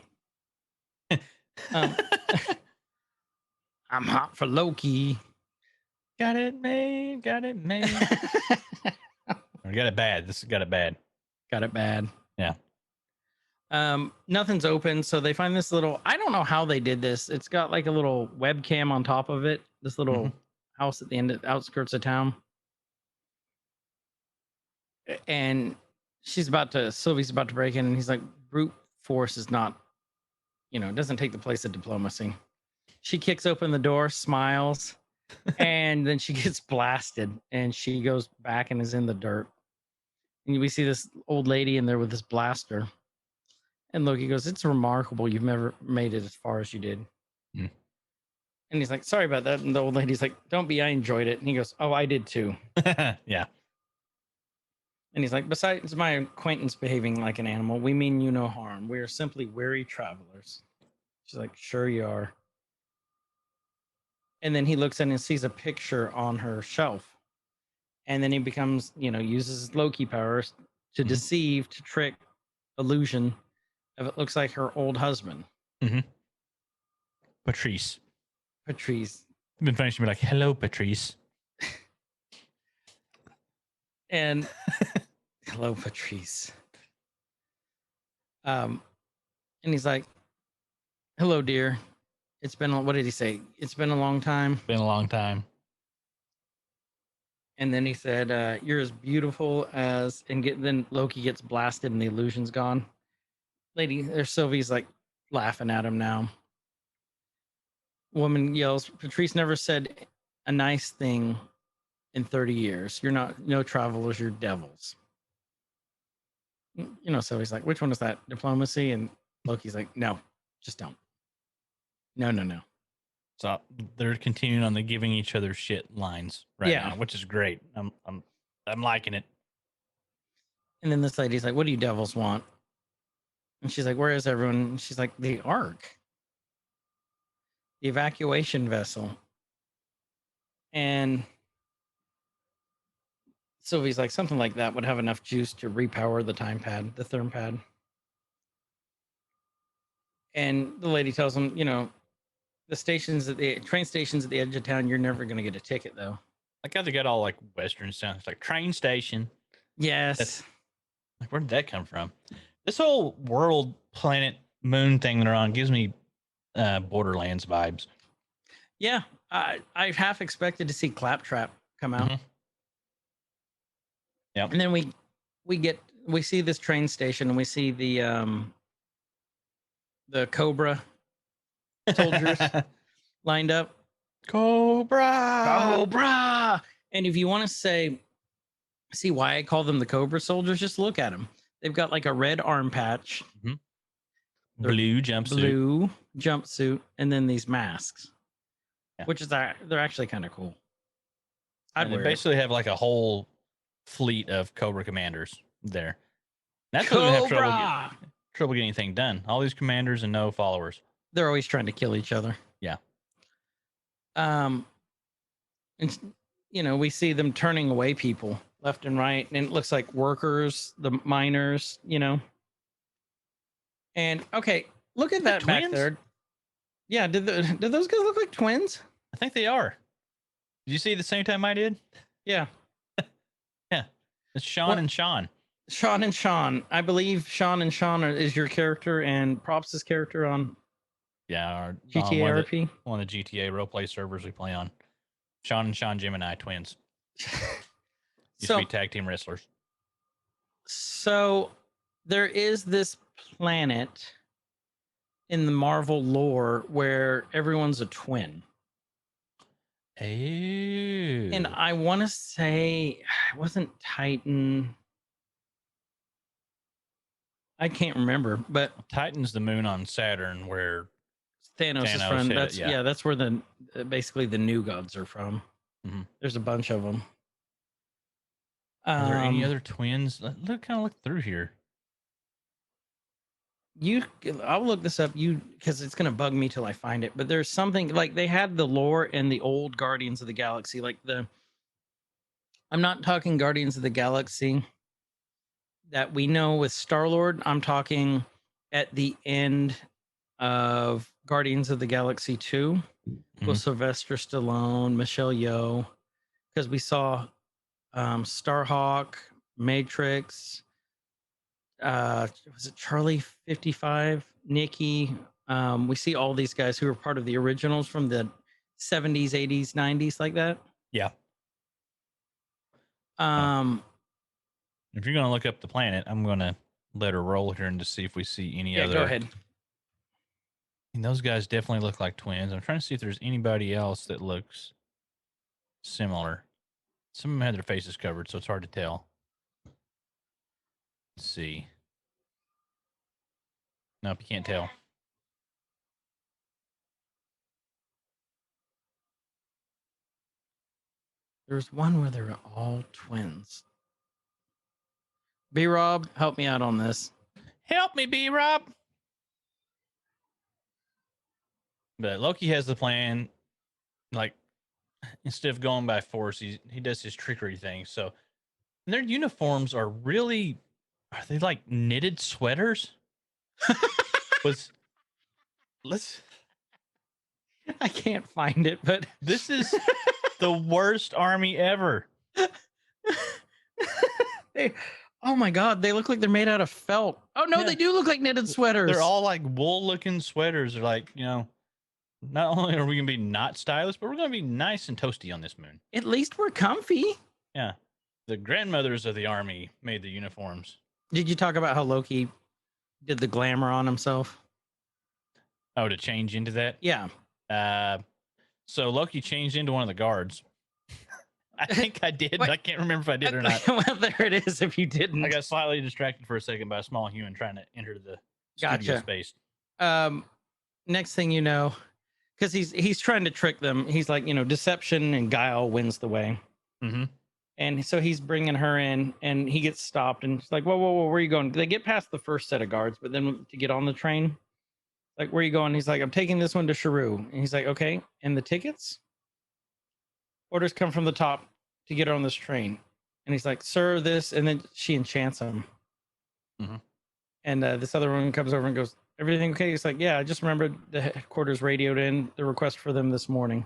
I'm hot for Loki. Got it made. Got it made. We got it bad. This has got it bad. Got it bad. Yeah. Nothing's open, so they find this little. I don't know how they did this. It's got like a little webcam on top of it. This little house at the end of the outskirts of town, and Sylvie's about to break in, and he's like, "Brute force is not, it doesn't take the place of diplomacy." She kicks open the door, smiles, and then she gets blasted, and she goes back and is in the dirt. And we see this old lady in there with this blaster. And Loki goes, "It's remarkable you've never made it as far as you did." Mm. And he's like, "Sorry about that." And the old lady's like, "Don't be, I enjoyed it." And he goes, "Oh, I did too." Yeah. And he's like, "Besides my acquaintance behaving like an animal, we mean you no harm. We are simply weary travelers." She's like, "Sure you are." And then he looks in and sees a picture on her shelf. And then he becomes, uses his Loki powers to deceive, to trick, illusion. Of it looks like her old husband. Patrice. Patrice. I've been funny. She'd be like, "Hello, Patrice." And hello, Patrice. And he's like, "Hello, dear. It's been, what did he say? It's been a long time." Been a long time. And then he said, "You're as beautiful as," then Loki gets blasted and the illusion's gone. Sylvie's like laughing at him now. Woman yells, "Patrice never said a nice thing in 30 years. You're no travelers, you're devils." Sylvie's like, "Which one is that? Diplomacy?" And Loki's like, "No, just don't. No. So they're continuing on the giving each other shit lines right now, which is great. I'm liking it. And then this lady's like, "What do you devils want?" And she's like, "Where is everyone?" And she's like, "The Ark. The evacuation vessel." And Sylvie's like, "Something like that would have enough juice to repower the the therm pad." And the lady tells him, the train stations at the edge of town, you're never going to get a ticket, though. Like how they got all like Western sounds. It's like train station. Yes. Like, where did that come from? This whole world, planet, moon thing they're on gives me Borderlands vibes. Yeah. I half expected to see Claptrap come out. Yep. And then we see this train station, and we see the Cobra soldiers lined up. Cobra. And if you want to see why I call them the Cobra soldiers, just look at them. They've got like a red arm patch, blue jumpsuit, and then these masks, which is they're actually kind of cool. They basically have like a whole fleet of Cobra commanders there. That's why they have trouble getting anything done. All these commanders and no followers. They're always trying to kill each other. Yeah. And we see them turning away people left and right, and it looks like workers, the miners, And okay, look at that back there. Yeah, did those guys look like twins? I think they are. Did you see it the same time I did? Yeah. Yeah. It's Sean What? and Sean. Sean and Sean. I believe Sean and Sean is your character and Props' character on Yeah, our, GTA RP. one of the GTA roleplay servers we play on. Sean and Sean Gemini twins. Used to be tag team wrestlers. So there is this planet in the Marvel lore where everyone's a twin. Oh. And I want to say it wasn't Titan. I can't remember, but Titan's the moon on Saturn where Thanos is Thanos from. hit it, That's yeah. that's where the basically the new gods are from. Mhm. There's a bunch of them. Are there any other twins? Look through here. I'll look this up because it's gonna bug me till I find it. But there's something like they had the lore in the old Guardians of the Galaxy, like I'm not talking Guardians of the Galaxy that we know with Star-Lord. I'm talking at the end of Guardians of the Galaxy 2 with Sylvester Stallone, Michelle Yeoh, because we saw Starhawk, Matrix, was it Charlie 55, Nikki? We see all these guys who are part of the originals from the 70s, 80s, 90s, like that. Yeah. If you're gonna look up the planet, I'm gonna let her roll here and to see if we see any other. Go ahead. And those guys definitely look like twins. I'm trying to see if there's anybody else that looks similar. Some of them had their faces covered, so it's hard to tell. Let's see. Nope, you can't tell. There's one where they're all twins. B-Rob, help me out on this. Help me, B-Rob. But Loki has the plan. Like, instead of going by force, he does his trickery thing. So, and their uniforms are really, are they like knitted sweaters? I can't find it, but this is the worst army ever. Oh my God, they look like they're made out of felt. Oh no, They do look like knitted sweaters. They're all like wool looking sweaters. They're like, not only are we going to be not stylish, but we're going to be nice and toasty on this moon. At least we're comfy. Yeah. The grandmothers of the army made the uniforms. Did you talk about how Loki did the glamour on himself? Oh, to change into that? Yeah. So Loki changed into one of the guards. I think I did. I can't remember if I did or not. Well, there it is. If you didn't, I got slightly distracted for a second by a small human trying to enter the studio space. Next thing you know, because he's trying to trick them. He's like, deception and guile wins the way. Mm-hmm. And so he's bringing her in, and he gets stopped, and she's like, whoa, where are you going? They get past the first set of guards, but then to get on the train, like, where are you going? He's like, I'm taking this one to Sharu. And he's like, okay. And the tickets? Orders come from the top to get her on this train. And he's like, sir, this. And then she enchants him. Mm-hmm. And this other woman comes over and goes, everything okay? He's like, yeah, I just remembered the headquarters radioed in the request for them this morning.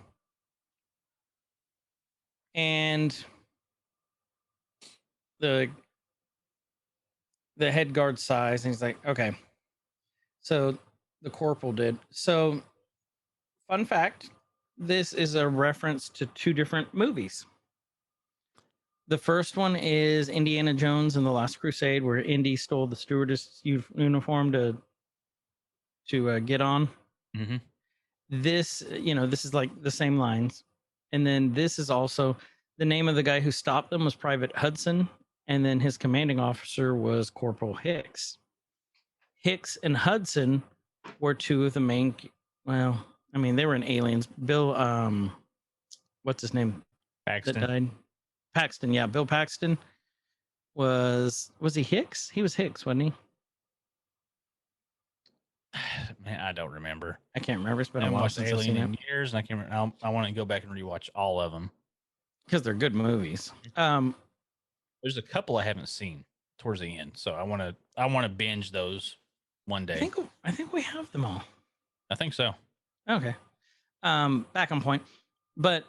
And the head guard sighs, and he's like, okay. So the corporal did. So, fun fact, this is a reference to two different movies. The first one is Indiana Jones and the Last Crusade, where Indy stole the stewardess uniform to get on. Mm-hmm. This, this is like the same lines. And then this is also the name of the guy who stopped them was Private Hudson, and then his commanding officer was Corporal Hicks. Hicks and Hudson were two of the main. Well, I mean, they were in Aliens. Bill, what's his name? Paxton. That died. Paxton, yeah. Bill Paxton was he Hicks? He was Hicks, wasn't he? Man, I don't remember. I can't remember. It's been I a haven't while watched since I've Alien seen in it. years, and I can't remember. I want to go back and rewatch all of them because they're good movies. There's a couple I haven't seen towards the end, so I want to binge those one day. I think we have them all. I think so. Okay. Back on point. But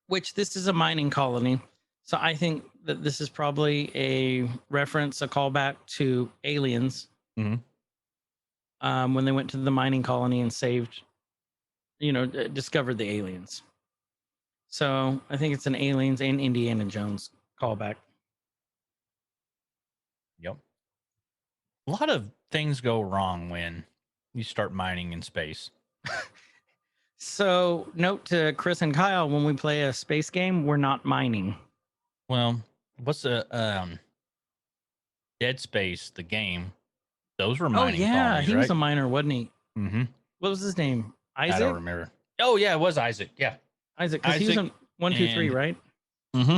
which this is a mining colony. So I think that this is probably a reference, a callback to aliens. Mhm. When they went to the mining colony and saved, discovered the aliens. So I think it's an aliens and Indiana Jones callback. Yep. A lot of things go wrong when you start mining in space. So note to Chris and Kyle, when we play a space game, we're not mining. Well, what's the Dead Space, the game? Those were Oh mining yeah, colonies, he right? was a miner, wasn't he? Mm-hmm. What was his name? I don't Isaac. remember. Oh yeah, it was Isaac. Yeah. Isaac, because he was in Isaac 1, 2, 3, and- right? Mm-hmm.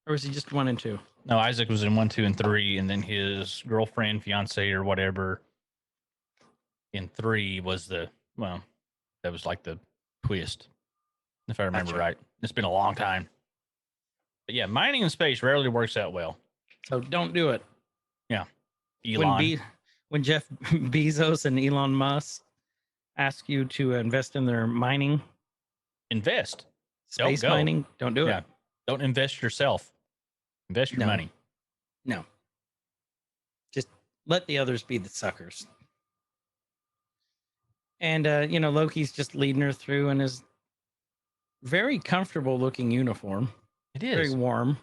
Or was he just 1 and 2? No, Isaac was in 1, 2, and 3, and then his girlfriend, fiance, or whatever in 3 was that was like the twist, if I remember Gotcha. right. It's been a long time. But yeah, mining in space rarely works out well. So don't do it. Elon. When Jeff Bezos and Elon Musk ask you to invest in their mining, Invest. space go. mining, don't do Yeah. it. Don't invest yourself. Invest your No. money. No. Just let the others be the suckers. And Loki's just leading her through in his very comfortable looking uniform. It Very is. warm.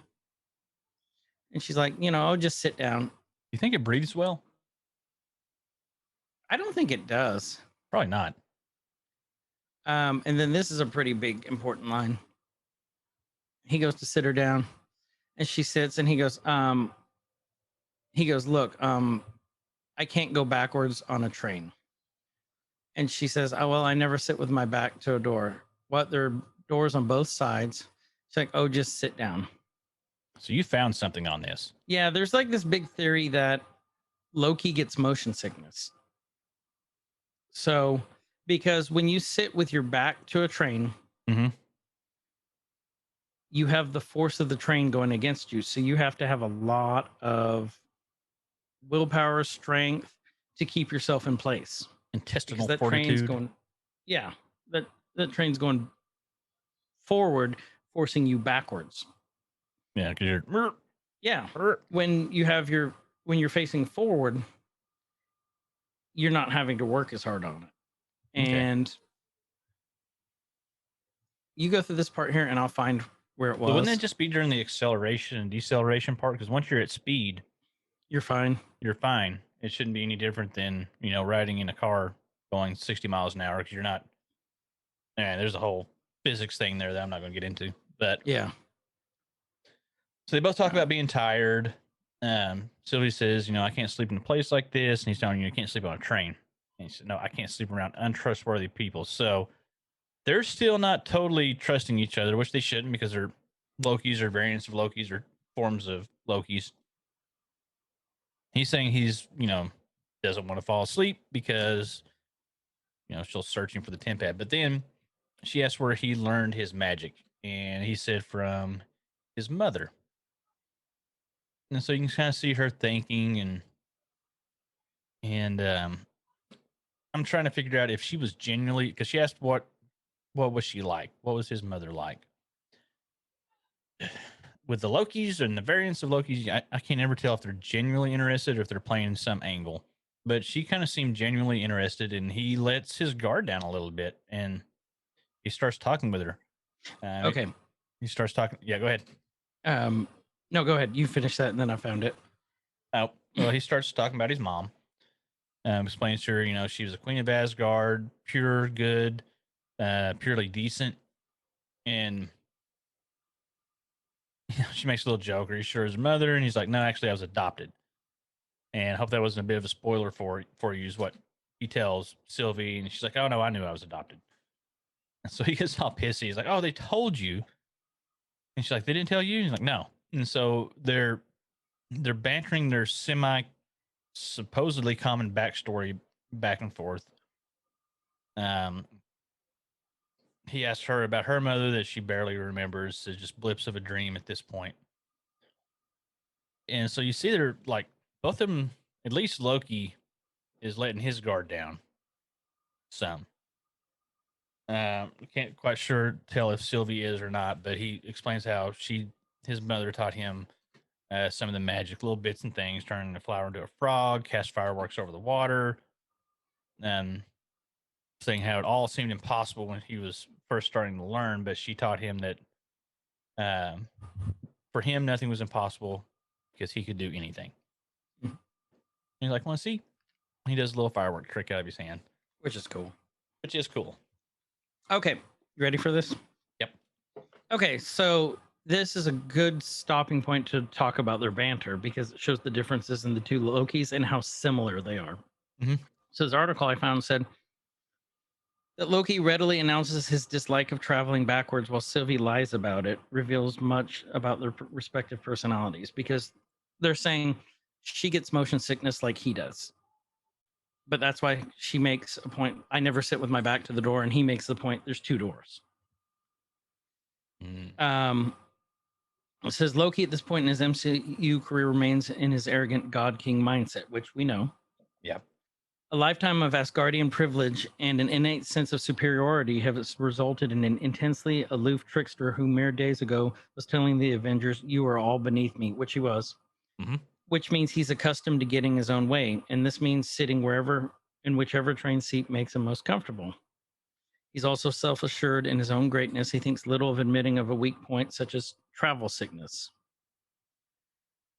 And she's like, I'll just sit down. You think it breathes well? I don't think it does. Probably not. And then this is a pretty big, important line. He goes to sit her down, and she sits, and he goes, look, I can't go backwards on a train. And she says, oh, well, I never sit with my back to a door. What? There are doors on both sides. She's like, oh, just sit down. So you found something on this. Yeah, there's like this big theory that Loki gets motion sickness. So, because when you sit with your back to a train, Mhm. you have the force of the train going against you. So you have to have a lot of willpower, strength to keep yourself in place. Intestinal Because that train's fortitude. going, yeah, that train's going forward, forcing you backwards. Yeah, because you're. Yeah, when you're facing forward, you're not having to work as hard on it. Okay. And you go through this part here, and I'll find where it was. But wouldn't it just be during the acceleration and deceleration part? Because once you're at speed, You're fine. you're fine. It shouldn't be any different than riding in a car going 60 miles an hour because you're not. There's a whole physics thing there that I'm not going to get into. But Yeah. so they both talk about being tired. Sylvie says, I can't sleep in a place like this, and he's telling you can't sleep on a train. And he said, no, I can't sleep around untrustworthy people. So they're still not totally trusting each other, which they shouldn't because they're Lokis or variants of Lokis or forms of Lokis. He's saying he's, doesn't want to fall asleep because, she's searching for the temp pad. But then she asked where he learned his magic, and he said from his mother. And so you can kind of see her thinking, and I'm trying to figure out if she was genuinely, because she asked what was she like? What was his mother like? With the Lokis and the variants of Lokis, I can't ever tell if they're genuinely interested or if they're playing some angle. But she kind of seemed genuinely interested, and he lets his guard down a little bit, and he starts talking with her. Okay. He starts talking. Yeah, go ahead. No, go ahead. You finish that, and then I found it. Oh, well, he starts talking about his mom. Explains to her, she was a queen of Asgard, pure good, purely decent, and she makes a little joke. Are you sure his mother? And he's like, no, actually, I was adopted. And I hope that wasn't a bit of a spoiler for you, is what he tells Sylvie. And she's like, oh, no, I knew I was adopted. And so he gets all pissy. He's like, oh, they told you. And she's like, they didn't tell you? And he's like, no. And so they're bantering their supposedly common backstory back and forth. He asked her about her mother that she barely remembers. It's just blips of a dream at this point. And so you see they're like, both of them, at least Loki is letting his guard down some. Can't quite tell if Sylvie is or not, but he explains how his mother taught him some of the magic little bits and things, turning the flower into a frog, cast fireworks over the water, and saying how it all seemed impossible when he was first starting to learn, but she taught him that um, for him nothing was impossible because he could do anything. And he's like, "Want to see?" He does a little firework trick out of his hand, Which is cool. Okay, you ready for this? Yep. Okay, so this is a good stopping point to talk about their banter because it shows the differences in the two Lokis and how similar they are. Mhm. So this article I found said that Loki readily announces his dislike of traveling backwards while Sylvie lies about it, reveals much about their respective personalities because they're saying she gets motion sickness like he does. But that's why she makes a point. I never sit with my back to the door, and he makes the point. There's two doors. It says Loki at this point in his MCU career remains in his arrogant God King mindset, which we know. Yep. A lifetime of Asgardian privilege and an innate sense of superiority have resulted in an intensely aloof trickster who mere days ago was telling the Avengers, "You are all beneath me," which he was. Mhm. Which means he's accustomed to getting his own way, and this means sitting wherever in whichever train seat makes him most comfortable. He's also self-assured in his own greatness. He thinks little of admitting of a weak point, such as travel sickness.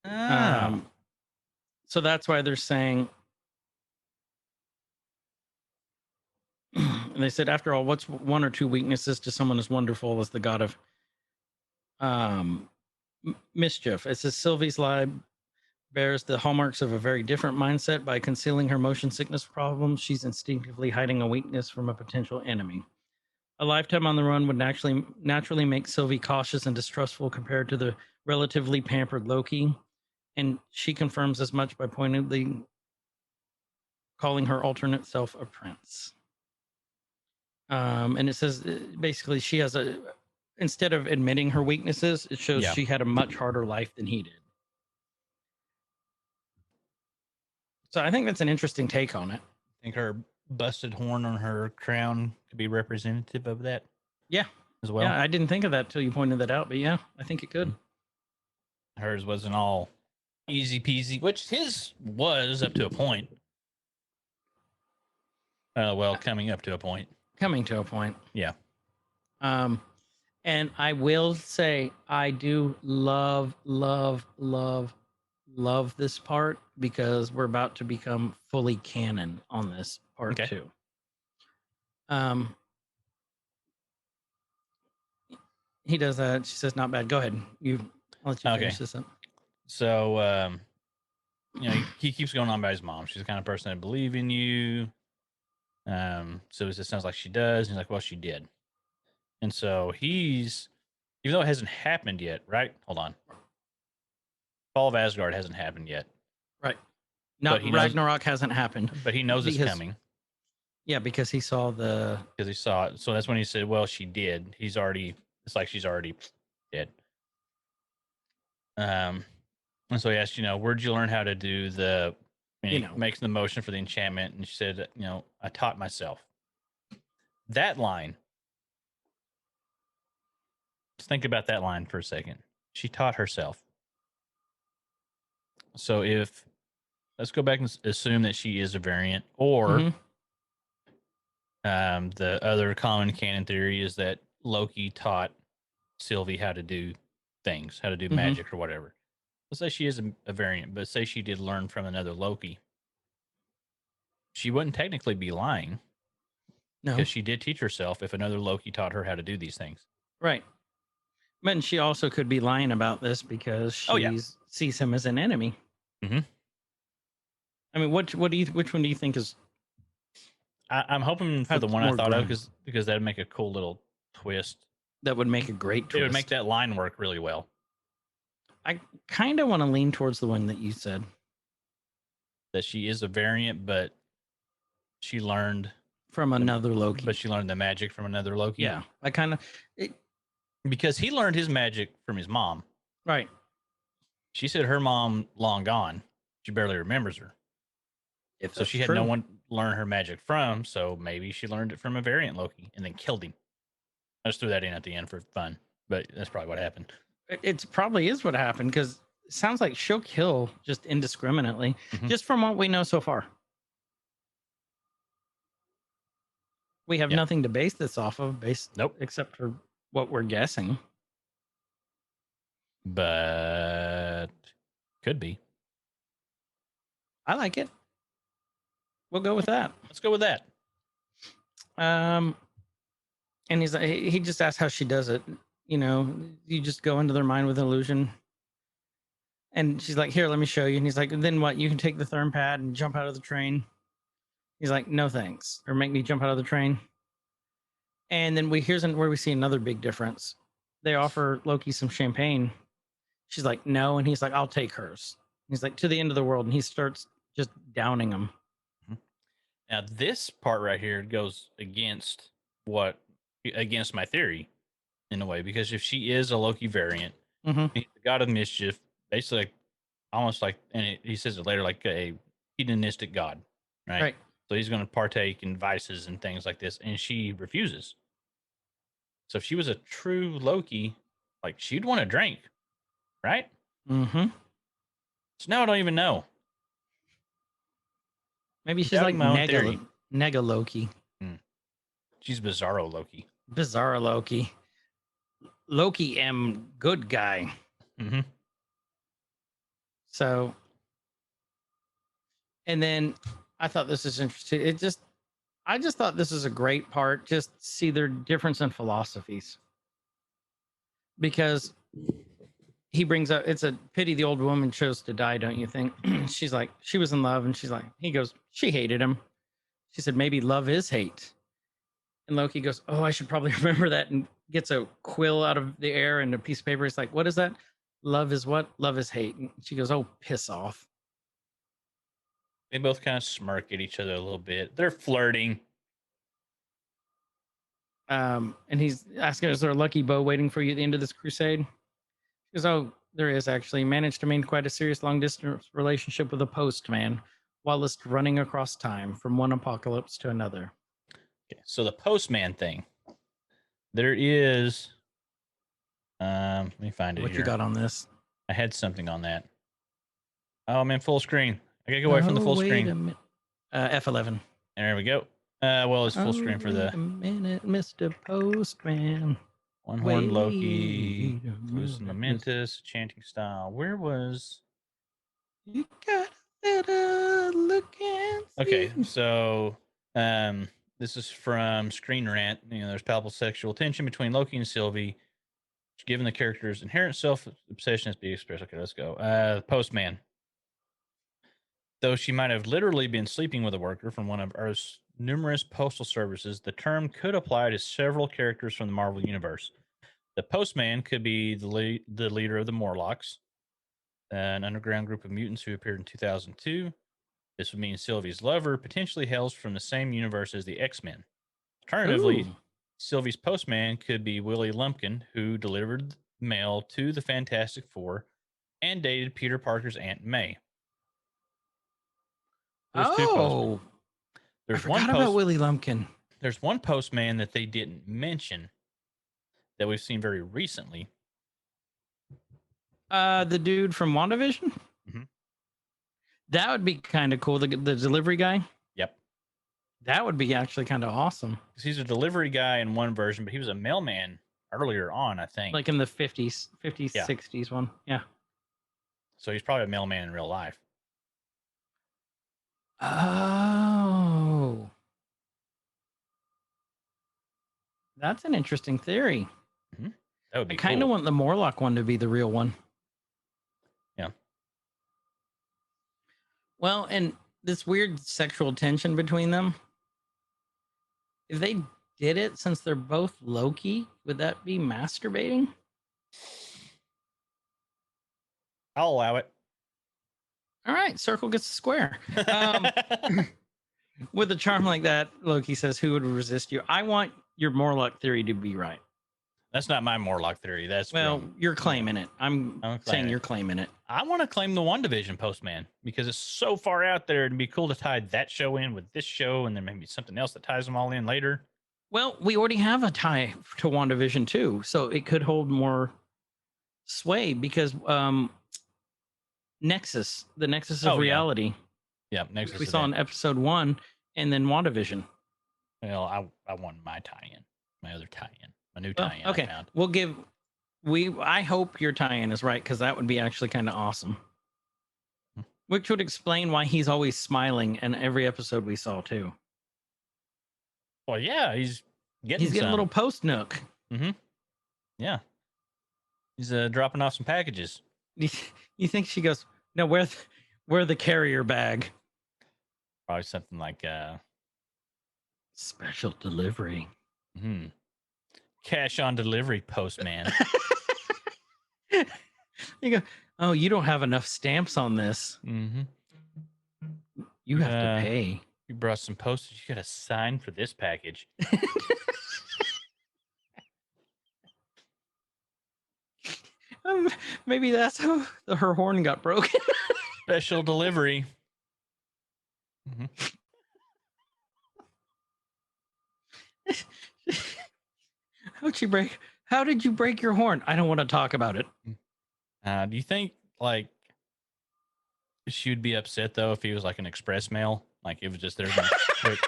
So that's why they're saying, and they said, after all, what's one or two weaknesses to someone as wonderful as the god of mischief? It says Sylvie's lie bears the hallmarks of a very different mindset. By concealing her motion sickness problems, she's instinctively hiding a weakness from a potential enemy. A lifetime on the run would naturally make Sylvie cautious and distrustful compared to the relatively pampered Loki, and she confirms as much by pointedly calling her alternate self a prince. And it says basically she has instead of admitting her weaknesses, it shows she had a much harder life than he did. So I think that's an interesting take on it. I think her busted horn on her crown could be representative of that. Yeah. As well. Yeah, I didn't think of that till you pointed that out, but yeah, I think it could. Hers wasn't all easy peasy, which his was up to a point. Coming up to a point. Coming to a point. Yeah. And I will say I do love this part because we're about to become fully canon on this part too. He does that. She says, "Not bad. Go ahead. I'll let you finish this up." So, he keeps going on about his mom. She's the kind of person that believe in you. So it sounds like she does. And he's like, well, she did. And so even though it hasn't happened yet, right? Hold on. Fall of Asgard hasn't happened yet. Right. Ragnarok hasn't happened. But he knows it's coming. Yeah, because he saw it. So that's when he said, well, she did. It's like she's already dead. And so he asked, where'd you learn how to do makes the motion for the enchantment? And she said, I taught myself. That line. Just think about that line for a second. She taught herself. So let's go back and assume that she is a variant, or the other common canon theory is that Loki taught Sylvie how to do things, how to do magic or whatever. Let's say she is a variant, but say she did learn from another Loki. She wouldn't technically be lying. No. Because she did teach herself if another Loki taught her how to do these things. Right. But she also could be lying about this because she sees him as an enemy. Mm-hmm. I mean, which one do you think is? I'm hoping for the one I thought of because that'd make a cool little twist. That would make a great twist. It would make that line work really well. I kind of want to lean towards the one that you said. That she is a variant, but she learned from another Loki. But she learned the magic from another Loki. Yeah, because he learned his magic from his mom. Right. She said her mom long gone. She barely remembers her. If So that's she had true. no one learn her magic from, so maybe she learned it from a variant Loki and then killed him. I just threw that in at the end for fun, but that's probably what happened. It probably is what happened because it sounds like she'll kill just indiscriminately, Mhm. just from what we know so far. We have Yeah. nothing to base this off of, Nope. except for what we're guessing. But could be. I like it. We'll go with that. Let's go with that. And he's like, he just asked how she does it. You know, you just go into their mind with illusion. And she's like, here, let me show you. And he's like, then what? You can take the therm pad and jump out of the train. He's like, no thanks, or make me jump out of the train. And then here's where we see another big difference. They offer Loki some champagne. She's like, no. And he's like, I'll take hers. He's like, to the end of the world. And he starts just downing them. Now, this part right here goes against my theory in a way, because if she is a Loki variant, Mhm. he's the god of mischief, basically almost like, and he says it later, like a hedonistic god, right? Right. So he's going to partake in vices and things like this, and she refuses. So if she was a true Loki, like, she'd want to drink, right? Mm-hmm. So now I don't even know. Maybe she's like Doubting my own theory. Nega Loki. She's Bizarro Loki. Bizarre Loki. Loki am good guy. Mm-hmm. So, and then I thought this is interesting. I just thought this is a great part. Just see their difference in philosophies. Because he brings up, it's a pity the old woman chose to die, don't you think? She's like, she was in love, and she's like, he goes, she hated him. She said, maybe love is hate. And Loki goes, oh, I should probably remember that, and gets a quill out of the air and a piece of paper. He's like, what is that? Love is what? Love is hate. And she goes, oh, piss off. They both kind of smirk at each other a little bit. They're flirting. And he's asking, is there a lucky bow waiting for you at the end of this crusade? She goes, oh, there is actually. Managed to maintain quite a serious long distance relationship with a postman whilst running across time from one apocalypse to another. Okay, so the postman thing. There is. Let me find it What here. you got on this? I had something on that. Oh, I'm in full screen. I gotta go away from the full wait screen. a minute. F11. There we go. Well, it's full screen for wait the a minute, Mr. Postman. one-horned Loki, Wait a Lucis minute, Momentous, chanting style. Where was? You got a look and see. Okay, so this is from Screen Rant. You know, there's palpable sexual tension between Loki and Sylvie, given the character's inherent self-obsession as being expressed. Okay, let's go. Postman. Though she might have literally been sleeping with a worker from one of Earth's numerous postal services, the term could apply to several characters from the Marvel Universe. The Postman could be the leader of the Morlocks, an underground group of mutants who appeared in 2002. This would mean Sylvie's lover potentially hails from the same universe as the X-Men. Alternatively, Ooh. Sylvie's Postman could be Willie Lumpkin, who delivered mail to the Fantastic Four and dated Peter Parker's Aunt May. There's two postmen. I forgot about Willie Lumpkin. There's one postman that they didn't mention that we've seen very recently. The dude from WandaVision? Mm-hmm. That would be kind of cool. The delivery guy? Yep. That would be actually kind of awesome. Because he's a delivery guy in one version, but he was a mailman earlier on, I think. Like in the 50s, Yeah. 60s one. Yeah. So he's probably a mailman in real life. Oh. That's an interesting theory. Mm-hmm. That would be I kind of cool. want the Morlock one to be the real one. Yeah. Well, and this weird sexual tension between them. If they did it since they're both Loki, would that be masturbating? I'll allow it. All right, circle gets a square. With a charm like that, Loki says, who would resist you? I want your Morlock theory to be right. That's not my Morlock theory. That's Well, from, you're claiming it. I'm I'm saying claiming you're it. claiming it. I want to claim the WandaVision Postman because it's so far out there. It'd be cool to tie that show in with this show, and then maybe something else that ties them all in later. Well, we already have a tie to WandaVision too, so it could hold more sway because Nexus, the Nexus of Oh, yeah. reality, Yeah, which Nexus we saw in event. episode 1, and then WandaVision. Well, I want my tie-in, my other tie-in, my new Well, tie-in. I okay, found. we'll give. I hope your tie-in is right because that would be actually kind of awesome. Hmm. Which would explain why he's always smiling in every episode we saw too. Well, yeah, he's getting a little post nook. Mm-hmm. Yeah, he's dropping off some packages. You think she goes, no, where the carrier bag? Probably something like Special delivery. Cash on delivery, postman. You go, oh, you don't have enough stamps on this. Mm-hmm. You have to pay. You brought some postage. You got to sign for this package. Maybe that's how her horn got broken. Special delivery. How did you break your horn? I don't want to talk about it. Do you think like she would be upset though if he was like an express mail? Like it was just there quick.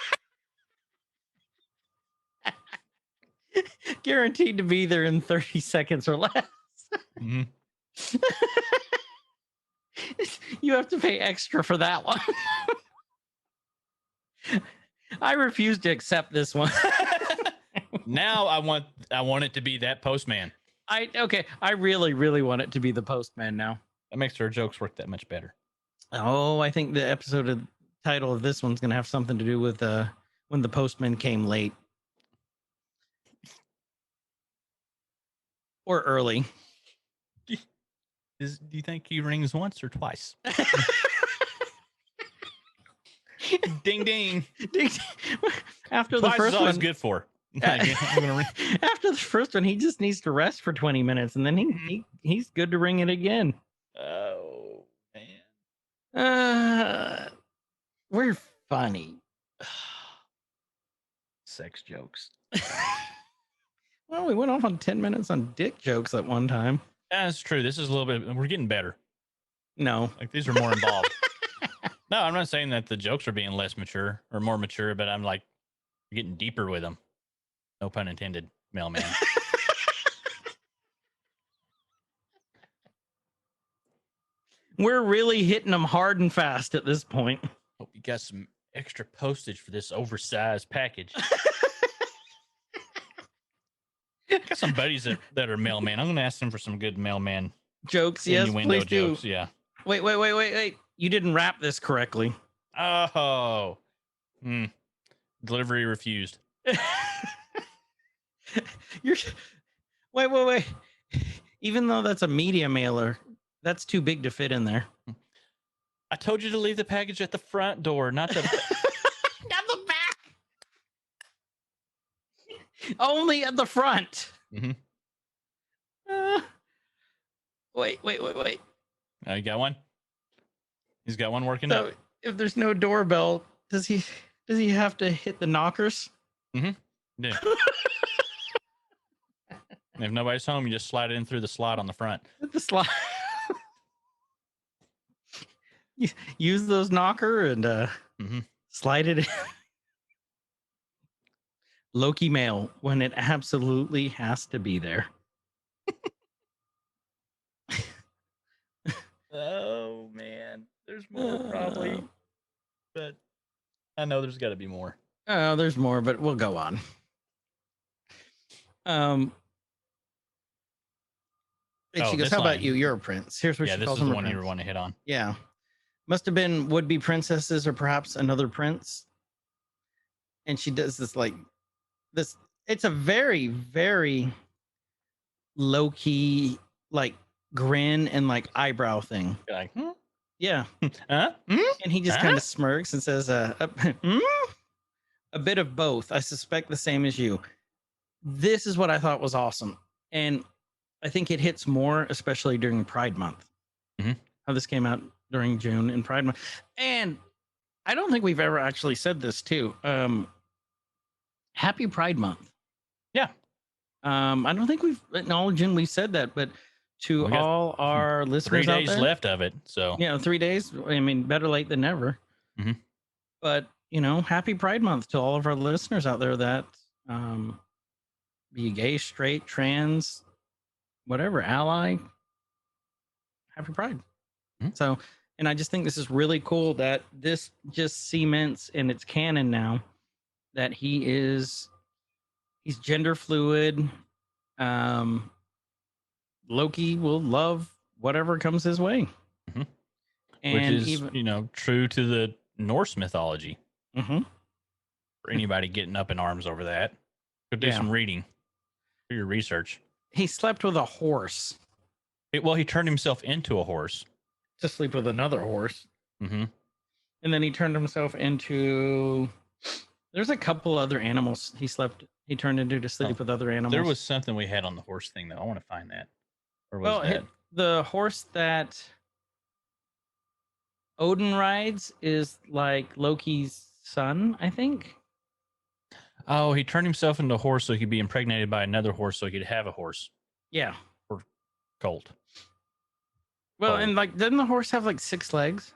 Guaranteed to be there in 30 seconds or less. Mm-hmm. You have to pay extra for that one. I refuse to accept this one. Now I want it to be that postman. I really, really want it to be the postman now. That makes our jokes work that much better. Oh, I think the title of this one's gonna have something to do with when the postman came late. Or early. Do you think he rings once or twice? Ding ding. After Twice the first is always one, good for. After the first one, he just needs to rest for 20 minutes, and then he's good to ring it again. Oh man. We're funny. Sex jokes. Well, we went off on 10 minutes on dick jokes at one time. That's true. This is a little bit. We're getting better. No, Like these are more involved. No, I'm not saying that the jokes are being less mature or more mature, but I'm like getting deeper with them. No pun intended, mailman. we're really hitting them hard and fast at this point. Hope you got some extra postage for this oversized package. I got some buddies that are mailman. I'm going to ask them for some good mailman Jokes, yes, innuendo please do. jokes. Yeah. Wait. You didn't wrap this correctly. Oh. Delivery refused. Wait. Even though that's a media mailer, that's too big to fit in there. I told you to leave the package at the front door, not the Not the back. Only at the front. Mm-hmm. Wait. Oh, you got one? He's got one working So up. if there's no doorbell, does he have to hit the knockers? Yeah. And if nobody's home, you just slide it in through the slot on the front. The slide. Use those knocker and slide it in. Loki mail when it absolutely has to be there. Oh man, there's more probably, but I know there's got to be more. Oh, there's more, but we'll go on. And she goes, this "How about line. you? You're a prince." Here's what Yeah, she this calls is him. the A one you prince. want to hit on. Yeah, must have been would-be princesses or perhaps another prince. And she does this like this. It's a very, very low key like grin and like eyebrow thing. You're like, Yeah. huh? And he just kind of smirks and says, a bit of both. I suspect the same as you. This is what I thought was awesome. And I think it hits more, especially during Pride Month. Mhm. How this came out during June and Pride Month. And I don't think we've ever actually said this too. Happy Pride Month. Yeah. I don't think we've acknowledged and we've said that, but to We got all our 3 listeners out days there, left of it. So you know, 3 days. I mean, better late than never. Mhm. But you know, happy Pride Month to all of our listeners out there that be gay, straight, trans, whatever, ally. Happy Pride. Mhm. So, and I just think this is really cool that this just cements in its canon now that he's gender fluid. Loki will love whatever comes his way. Mhm. And which is, even true to the Norse mythology. Mhm. For anybody getting up in arms over that, go do Yeah. some reading, do your research. He slept with a horse Well, he turned himself into a horse. to sleep with another horse. Mm-hmm. And then he turned himself into there's a couple other animals he turned into to sleep with other animals. There was something we had on the horse thing, though. I want to find that. Or was well, that? The horse that Odin rides is like Loki's son, I think. Oh, he turned himself into a horse so he could be impregnated by another horse so he could have a horse. Yeah. Colt. Well, Colt. and like, doesn't the horse have like 6 legs?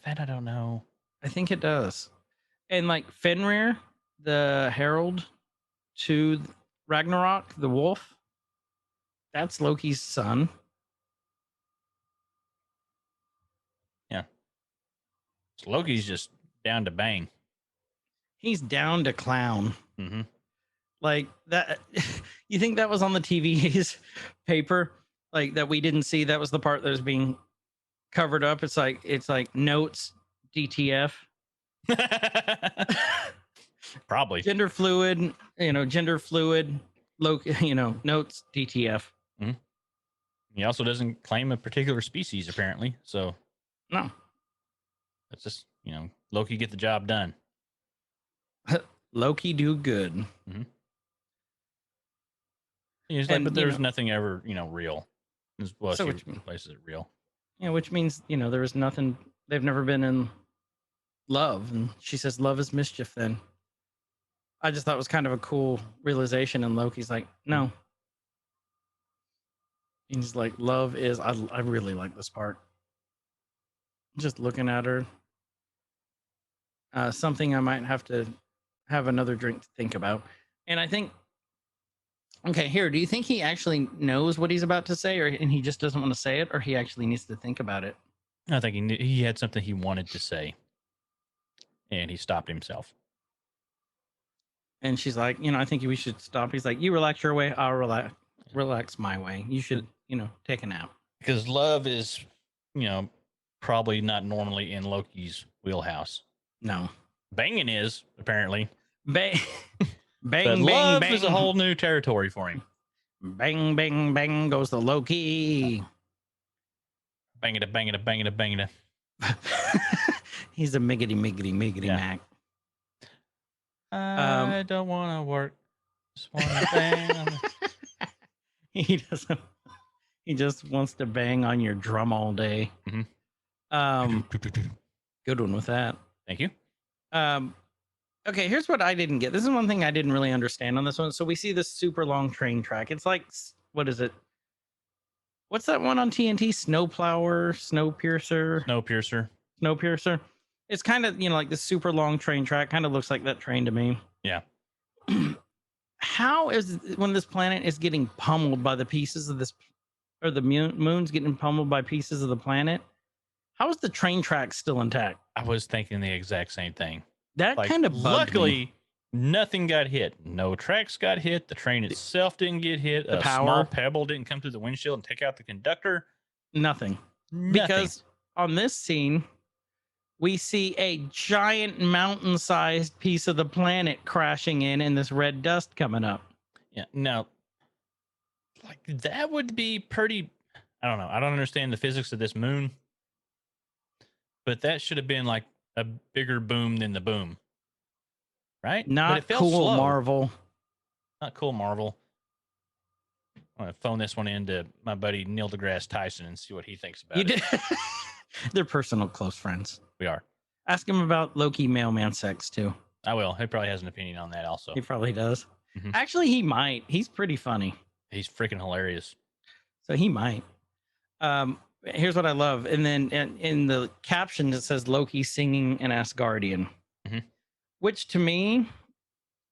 That I don't know. I think it does. And like Fenrir, the herald to Ragnarok, the wolf, that's Loki's son. Yeah. So Loki's just down to bang. He's down to clown. Mm-hmm. Like that. You think that was on the TV's paper? Like that we didn't see? That was the part that was being covered up. It's like notes DTF. Probably. Gender fluid, Loki, notes DTF. Mm-hmm. He also doesn't claim a particular species, apparently. So No. That's just, Loki get the job done. Loki do good. Mm-hmm. He's like, but there's nothing ever, real. Well, So she which replaces it real. Yeah, which means, there is nothing, they've never been in love. And she says, love is mischief then. I just thought it was kind of a cool realization. And Loki's like, no. And he's like, love is, I really like this part. Just looking at her. Something I might have to have another drink to think about. And I think, okay, here, do you think he actually knows what he's about to say and he just doesn't want to say it, or he actually needs to think about it? I think he had something he wanted to say and he stopped himself. And she's like, I think we should stop. He's like, you relax your way, I'll relax my way. You should, take a nap. Because love is, probably not normally in Loki's wheelhouse. No. Banging is, apparently. Bang, bang, But bang, love bang. is a whole new territory for him. Bang, bang, bang goes the Loki. Bang it, bang it, bang it, bang it. He's a miggity Mac. I don't want to work. Just want to bang. He doesn't. He just wants to bang on your drum all day. Mm-hmm. Good one with that. Thank you. Okay, here's what I didn't get. This is one thing I didn't really understand on this one. So we see this super long train track. It's like, what is it? What's that one on TNT? Snowpiercer. It's kind of, like this super long train track. Kind of looks like that train to me. Yeah. How is when this planet is getting pummeled by the pieces of this, or the moon's getting pummeled by pieces of the planet? How is the train track still intact? I was thinking the exact same thing. That kind of bugged luckily, me. nothing got hit. No tracks got hit. The train itself didn't get hit. The a power. small pebble didn't come through the windshield and take out the conductor. Nothing. Because on this scene, we see a giant mountain-sized piece of the planet crashing in and this red dust coming up. Yeah. Now, that would be pretty. I don't know. I don't understand the physics of this moon, but that should have been like a bigger boom than the boom, right? Not cool, Marvel. Not cool, Marvel. I'm gonna phone this one in to my buddy Neil deGrasse Tyson and see what he thinks about You it. did. They're personal close friends. We are. Ask him about Loki mailman sex too. I will. He probably has an opinion on that also. He probably does. Mhm. Actually, he might. He's pretty funny. He's freaking hilarious. So he might. Here's what I love. And then in the caption, it says Loki singing an Asgardian, Mhm. which to me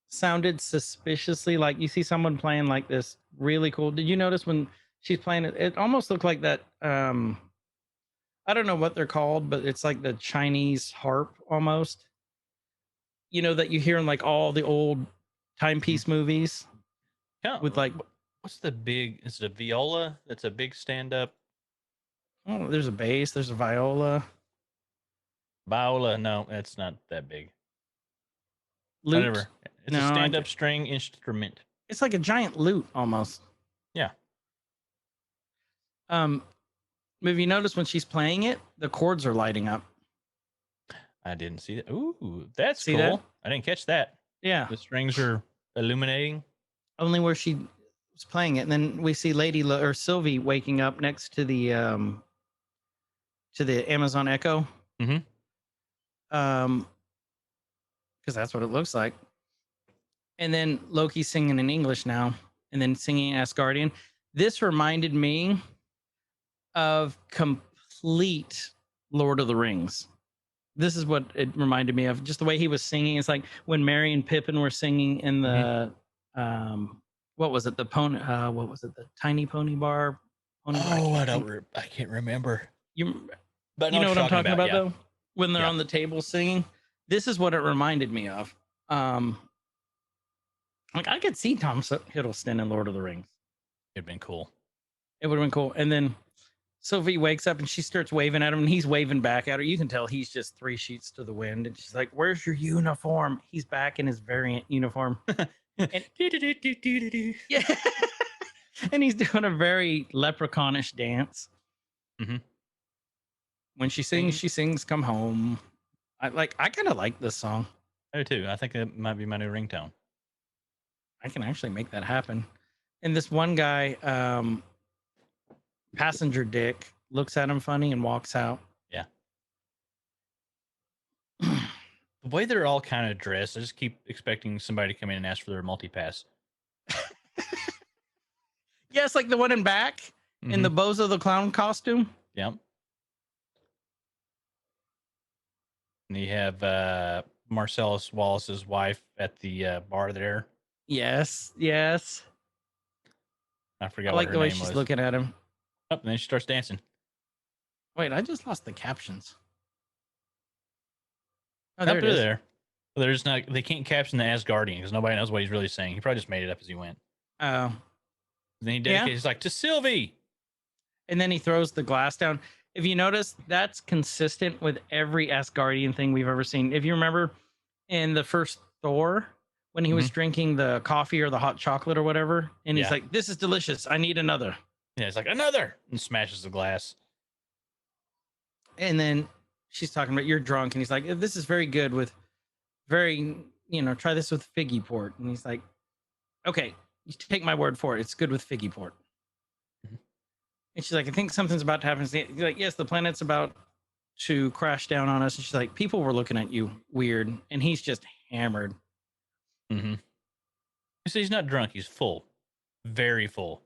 sounded suspiciously like you see someone playing like this really cool. Did you notice when she's playing it? It almost looked like that. I don't know what they're called, but it's like the Chinese harp almost. You know, that you hear in like all the old timepiece movies with like, what's the big? Is it a viola? That's a big stand up. oh, there's a bass, there's a viola. Viola? No, it's not that big. Lute. Whatever. It's No, a I stand up ca- string instrument. It's like a giant lute almost. Yeah. If you notice when she's playing it, the chords are lighting up. I didn't see that. Ooh, that's See cool. that? I didn't catch that. Yeah. The strings are illuminating. Only where she was playing it. And then we see or Sylvie waking up next to the Amazon Echo. Mhm. Because that's what it looks like. And then Loki singing in English now, and then singing Asgardian. This reminded me of complete Lord of the Rings. This is what it reminded me of. Just the way he was singing. It's like when Merry and Pippin were singing in the what was it? The pony? What was it? The Tiny Pony Bar? Pony Bar? I can't remember. But you know what I'm talking about, though? When they're on the table singing. This is what it reminded me of. Like I could see Tom Hiddleston in Lord of the Rings. It'd been cool. It would have been cool. And then Sylvie wakes up and she starts waving at him, and he's waving back at her. You can tell he's just 3 sheets to the wind. And she's like, "Where's your uniform?" He's back in his variant uniform. And, yeah. And he's doing a very leprechaunish dance. Mhm. When she sings "Come Home." I kind of like this song. I do too. I think that might be my new ringtone. I can actually make that happen. And this one guy, Passenger Dick, looks at him funny and walks out. Yeah. The way they're all kind of dressed, I just keep expecting somebody to come in and ask for their multi-pass. Yes, like the one in back in the Bozo the Clown costume. Yep. And you have Marcellus Wallace's wife at the bar there. Yes, yes. I forgot I like what the her way name she's was. looking at him. Oh, and then she starts dancing. Wait, I just lost the captions. Oh, Oh, there it is. there. Well, there's not. They can't caption the Asgardian because nobody knows what he's really saying. He probably just made it up as he went. Oh. Then he dedicates. He's like, to Sylvie. And then he throws the glass down. If you notice, that's consistent with every Asgardian thing we've ever seen. If you remember in the first Thor, when he was drinking the coffee or the hot chocolate or whatever, and he's like, "This is delicious. I need another." Yeah, it's like another, and smashes the glass. And then she's talking about, "You're drunk," and he's like, "This is very good with very, try this with figgy port." And he's like, "Okay, you take my word for it. It's good with figgy port." And she's like, "I think something's about to happen." He's like, "Yes, the planet's about to crash down on us." And she's like, "People were looking at you weird." And he's just hammered. Mm-hmm. So he's not drunk. He's full. Very full.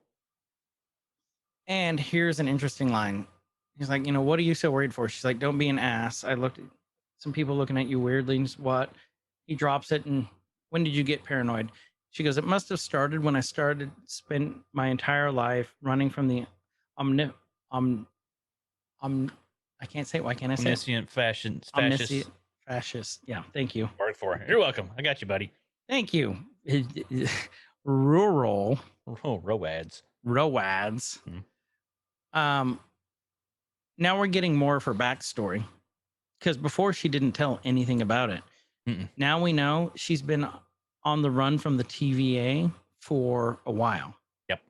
And here's an interesting line. He's like, "What are you so worried for?" She's like, "Don't be an ass. I looked at some people looking at you weirdly." And he's, "What?" He drops it. And when did you get paranoid? She goes, "It must have started when I spent my entire life running from the I can't say it. Why can't I say Omniscient fascist. Omniscient fascist. Yeah, thank you. Word for it. You're welcome. I got you, buddy. Thank you. Rural. Oh, roads. Now we're getting more of her backstory, because before she didn't tell anything about it. Now we know she's been on the run from the TVA for a while. Yep.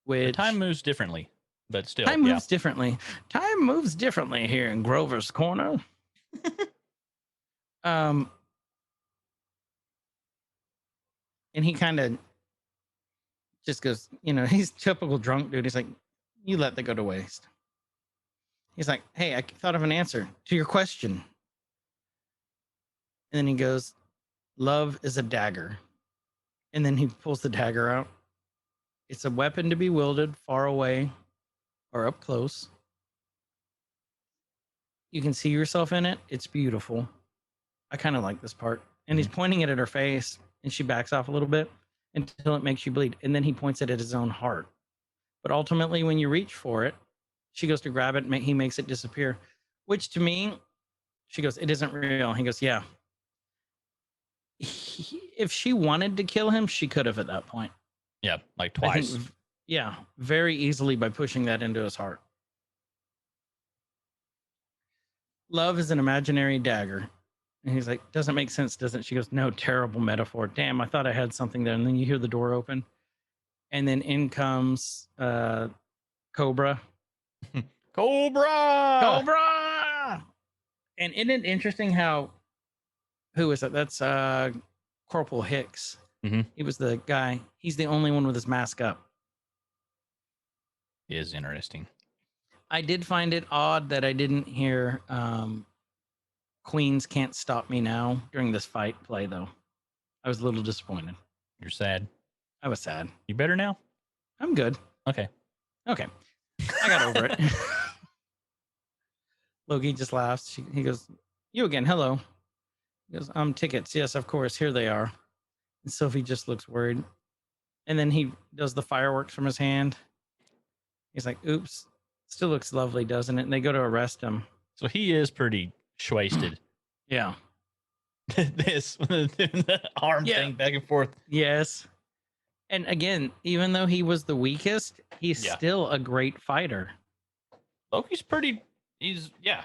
Which time moves differently, but still. Time moves differently. Time moves differently here in Grover's Corner. And he kind of just goes, he's typical drunk dude. He's like, you let that go to waste. He's like, hey, I thought of an answer to your question. And then he goes, love is a dagger. And then he pulls the dagger out. It's a weapon to be wielded far away or up close. You can see yourself in it. It's beautiful. I kind of like this part. And he's pointing it at her face, and she backs off a little bit until it makes you bleed. And then he points it at his own heart. But ultimately, when you reach for it, she goes to grab it, and he makes it disappear. Which to me, she goes, it isn't real. He goes, yeah. If she wanted to kill him, she could have at that point. Yeah, like twice. Yeah, very easily by pushing that into his heart. Love is an imaginary dagger. And he's like, doesn't make sense, doesn't it? She goes, no, terrible metaphor. Damn, I thought I had something there. And then you hear the door open. And then in comes Cobra. Cobra! And isn't it interesting how, who is that? That's Corporal Hicks. Mm-hmm. He was the guy. He's the only one with his mask up. Is interesting. I did find it odd that I didn't hear Queens Can't Stop Me Now during this fight play, though. I was a little disappointed. You're sad. I was sad. You better now? I'm good. Okay. I got over it. Loki just laughs. He goes, you again. Hello. He goes, tickets. Yes, of course. Here they are. And Sophie just looks worried. And then he does the fireworks from his hand. He's like, oops. Still looks lovely, doesn't it? And they go to arrest him. So he is pretty wasted. Yeah. This the arm thing back and forth. Yes. And again, even though he was the weakest, he's still a great fighter. Loki's yeah.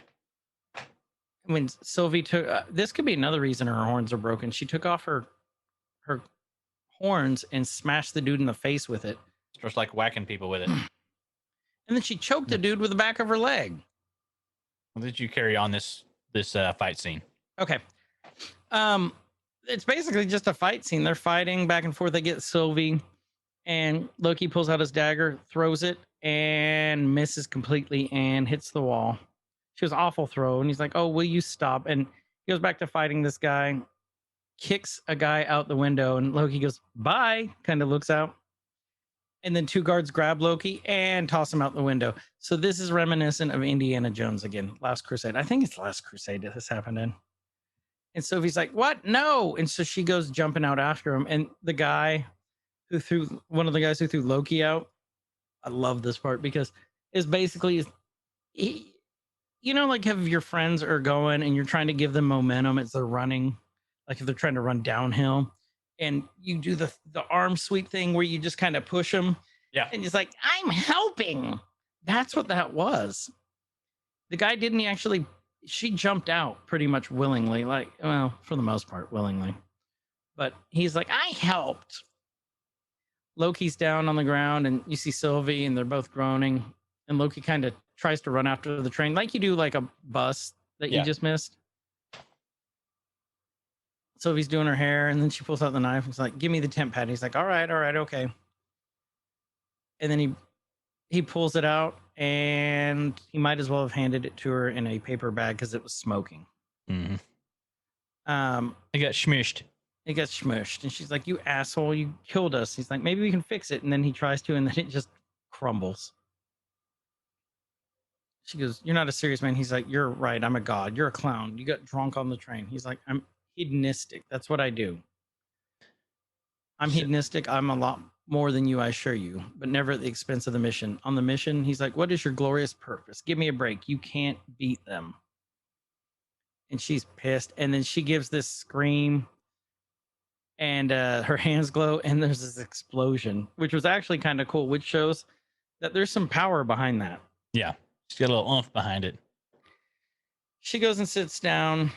When Sylvie took this could be another reason her horns are broken. She took off her horns and smashed the dude in the face with it. Just like whacking people with it. And then she choked the dude with the back of her leg. Well, did you carry on this fight scene? Okay. It's basically just a fight scene. They're fighting back and forth. They get Sylvie, and Loki pulls out his dagger, throws it, and misses completely and hits the wall. She was an awful throw, and he's like, oh, will you stop? And he goes back to fighting this guy, kicks a guy out the window, and Loki goes, bye, kind of looks out. And then two guards grab Loki and toss him out the window. So this is reminiscent of Indiana Jones again, Last Crusade. I think it's Last Crusade that this happened in. And Sophie's like, what? No. And so she goes jumping out after him. And the guy one of the guys who threw Loki out, I love this part because it's basically, like if your friends are going and you're trying to give them momentum as they're running, like if they're trying to run downhill. And you do the arm sweep thing where you just kind of push them. Yeah. And it's like, I'm helping. That's what that was. The guy she jumped out pretty much willingly. Like, well, for the most part, willingly. But he's like, I helped. Loki's down on the ground and you see Sylvie and they're both groaning. And Loki kind of tries to run after the train like you do like a bus that you just missed. Sylvie's doing her hair, and then she pulls out the knife and is like, give me the temp pad. He's like, all right, okay. And then he pulls it out, and he might as well have handed it to her in a paper bag because it was smoking. Mm-hmm. It got smushed. And she's like, you asshole, you killed us. He's like, maybe we can fix it. And then he tries to, and then it just crumbles. She goes, you're not a serious man. He's like, you're right. I'm a god. You're a clown. You got drunk on the train. He's like, I'm hedonistic. That's what I do. I'm hedonistic. I'm a lot more than you, I assure you, but never at the expense of the mission. On the mission, he's like, what is your glorious purpose? Give me a break. You can't beat them. And she's pissed. And then she gives this scream and her hands glow and there's this explosion, which was actually kind of cool, which shows that there's some power behind that. Yeah. She's got a little oomph behind it. She goes and sits down.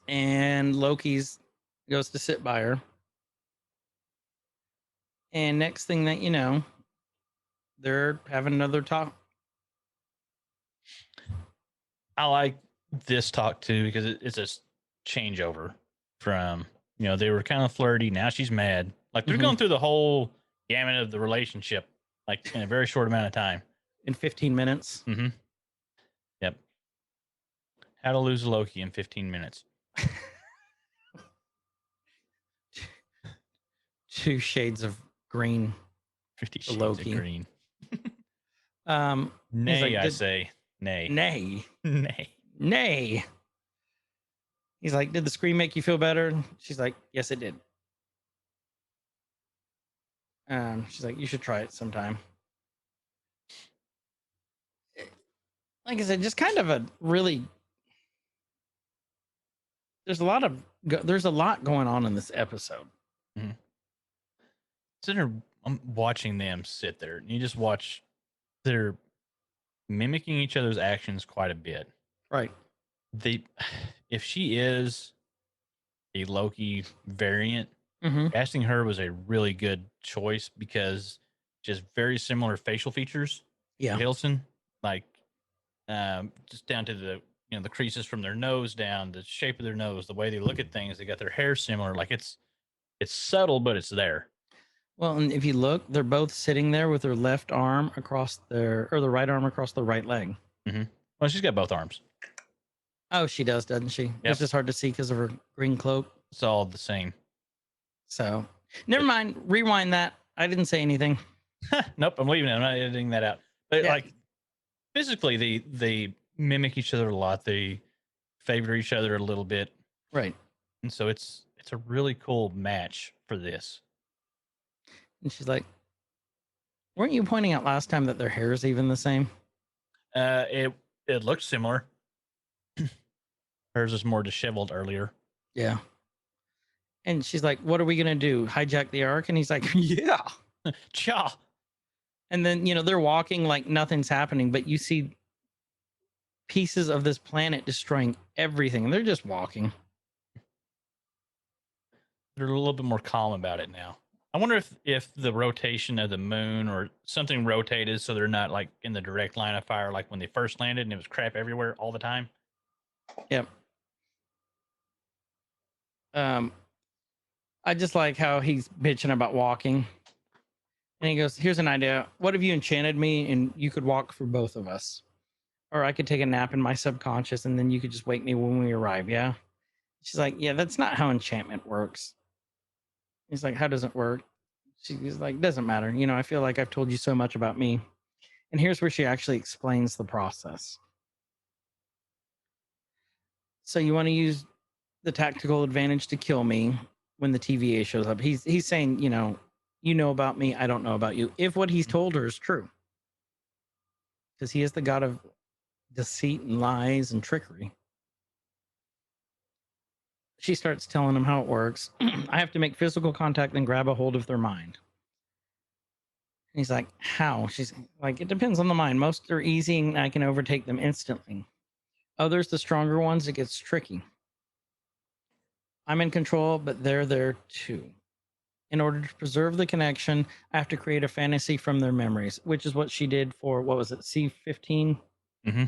And Loki's goes to sit by her. And next thing that you know, they're having another talk. I like this talk too because it's a changeover from, they were kind of flirty. Now she's mad. Like they're Mhm. going through the whole gamut of the relationship, like in a very short amount of time. In 15 minutes. Mm-hmm. Yep. How to lose Loki in 15 minutes. 2 shades of green 50 for Shades Loki. of Green. He's Nay, like, I say. Nay. nay, Nay. nay. He's like, did the scream make you feel better? She's like, yes, it did. She's like, you should try it sometime. Like I said, just kind of a really. There's a lot going on in this episode. I'm watching them sit there, and you just watch. They're mimicking each other's actions quite a bit. Right. If she is a Loki variant, Mm-hmm. casting her was a really good choice because just very similar facial features. Yeah. Hiddleston, like just down to the the creases from their nose down, the shape of their nose, the way they look at things. They got their hair similar. Like it's subtle, but it's there. Well, and if you look, they're both sitting there with their left arm across the right arm across the right leg. Mm-hmm. Well, she's got both arms. Oh, she does, doesn't she? Yep. It's just hard to see because of her green cloak. It's all the same. So, never mind. Rewind that. I didn't say anything. Nope, I'm leaving it. I'm not editing that out. But Yeah. like physically, they mimic each other a lot. They favor each other a little bit, Right. and so it's a really cool match for this. And she's like, weren't you pointing out last time that their hair is even the same? It looked similar. Hers is more disheveled earlier. Yeah. And she's like, what are we going to do? Hijack the Ark? And he's like, yeah. Cha. And then, they're walking like nothing's happening, but you see pieces of this planet destroying everything. And they're just walking. They're a little bit more calm about it now. I wonder if the rotation of the moon or something rotated so they're not like in the direct line of fire like when they first landed and it was crap everywhere all the time. Yep. I just like how he's bitching about walking. And he goes, here's an idea. What if you enchanted me and you could walk for both of us? Or I could take a nap in my subconscious and then you could just wake me when we arrive, yeah? She's like, yeah, that's not how enchantment works. He's like, how does it work? She's like, doesn't matter. I feel like I've told you so much about me. And here's where she actually explains the process. So you want to use the tactical advantage to kill me when the TVA shows up. He's saying, you know about me, I don't know about you. If what he's told her is true. Because he is the god of deceit and lies and trickery. She starts telling him how it works. I have to make physical contact and grab a hold of their mind. And he's like, how? She's like, it depends on the mind. Most are easy and I can overtake them instantly. Others, the stronger ones, it gets tricky. I'm in control, but they're there too. In order to preserve the connection, I have to create a fantasy from their memories, which is what she did for, what was it, C-15? Mm-hmm.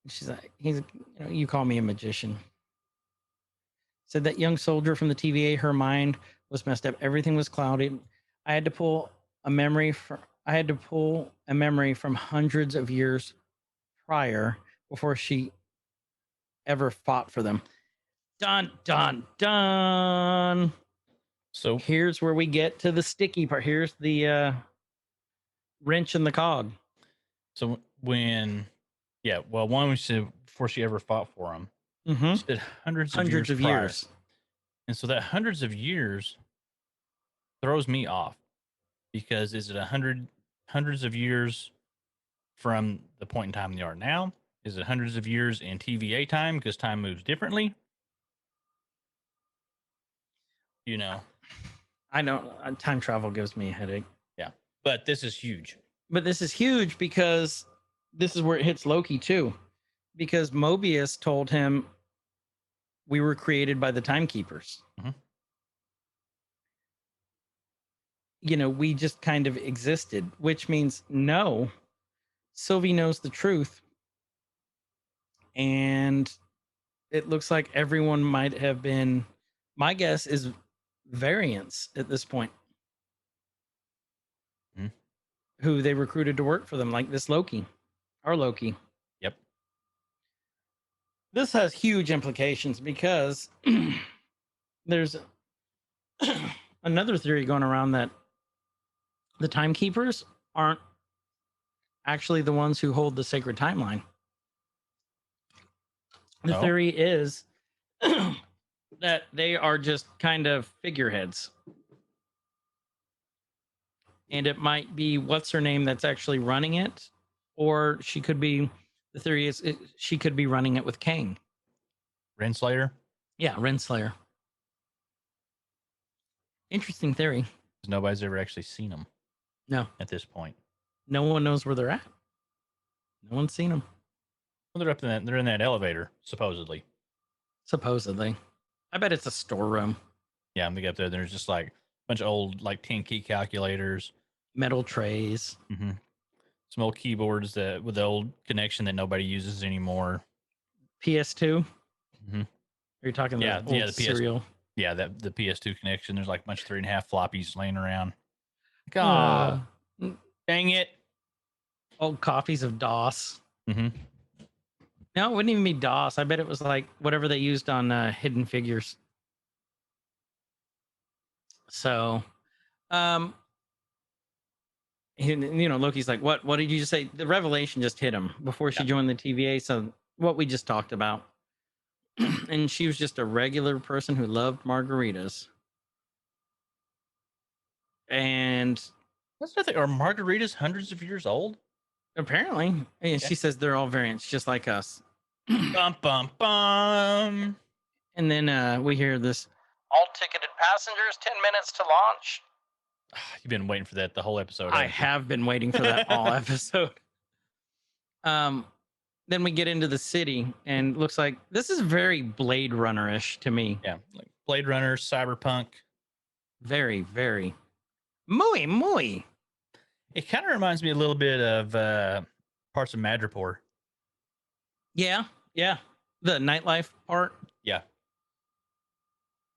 She's like, you call me a magician. Said that young soldier from the TVA, her mind was messed up. Everything was clouded. I had to pull a memory from hundreds of years prior before she ever fought for them. Dun, dun, dun. So here's where we get to the sticky part. Here's the wrench in the cog. So one was before she ever fought for him. Mm-hmm. She did hundreds of years. And so that hundreds of years throws me off because is it hundreds of years from the point in time they are now? Is it hundreds of years in TVA time because time moves differently? I know time travel gives me a headache. Yeah, but this is huge. But this is huge because this is where it hits Loki too. Because Mobius told him we were created by the timekeepers. Mm-hmm. We just kind of existed, which means no, Sylvie knows the truth. And it looks like everyone might have been, my guess is variants at this point, Mhm. who they recruited to work for them, like this Loki, our Loki. Yep. This has huge implications because there's another theory going around that the timekeepers aren't actually the ones who hold the sacred timeline. The Oh. theory is that they are just kind of figureheads. And it might be what's her name that's actually running it, or she could be. The theory is she could be running it with Kang. Renslayer. Yeah, Renslayer. Interesting theory. 'Cause nobody's ever actually seen them No, at this point. no one knows where they're at. No one's seen them, Well, they're up in that. They're in that elevator, supposedly. supposedly. I bet it's a storeroom. Yeah, and they get up there. There's just like a bunch of old like 10 key calculators, Metal trays. some old keyboards that with the old connection that nobody uses anymore. PS2. Mhm. Are you talking Yeah, the old the PS serial? Yeah, that the PS2 connection. There's like a bunch of 3.5 floppies laying around. God, dang it! Old copies of DOS. Mm-hmm. No, it wouldn't even be DOS. I bet it was like whatever they used on Hidden Figures. So, Loki's like, what did you just say? The revelation just hit him before she joined the TVA. So what we just talked about. And she was just a regular person who loved margaritas. And That's nothing. Are margaritas hundreds of years old? apparently, and she says they're all variants, just like us. Bum bum bum. And then we hear this: all ticketed passengers, 10 minutes to launch. You've been waiting for that the whole episode. I haven't you? have been waiting for that all episode. Then we get into the city, and looks like this is very Blade Runner-ish to me. Yeah, like Blade Runner, Cyberpunk. Very, very. Muy. It kind of reminds me a little bit of parts of Madripoor. Yeah. The nightlife part. Yeah.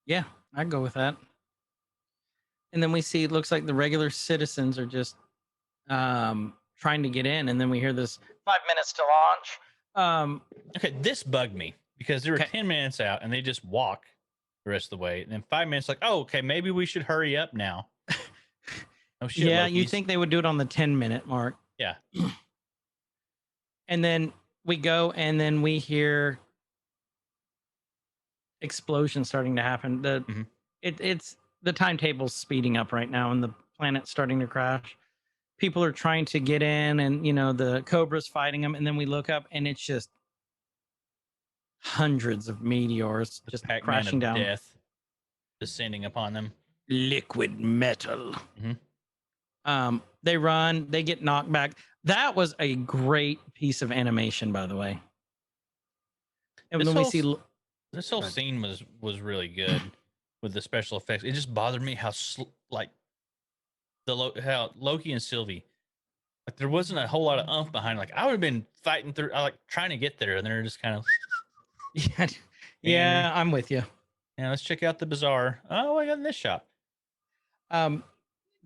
Yeah, I'd go with that. And then we see it looks like the regular citizens are just trying to get in, and then we hear this 5 minutes to launch. Okay, this bugged me because there were 10 minutes out and they just walk the rest of the way. And then 5 minutes, like, oh, okay, maybe we should hurry up now. Oh, shit, Yeah, Lokis. you think they would do it on the 10-minute mark. Yeah. And then we go, and then we hear explosions starting to happen. It's the timetable's speeding up right now, and the planet's starting to crash. People are trying to get in, and the Cobra's fighting them, and then we look up, and it's just hundreds of meteors just Pac-Man crashing of down. death descending upon them. Liquid metal. They run, they get knocked back. That was a great piece of animation, by the way. And then we see this whole scene was really good with the special effects. It just bothered me how how Loki and Sylvie, like there wasn't a whole lot of oomph behind. Like I would have been fighting through, like trying to get there, and they're just kind of. Yeah, I'm with you. Yeah, let's check out the bazaar. Oh, I got in this shop.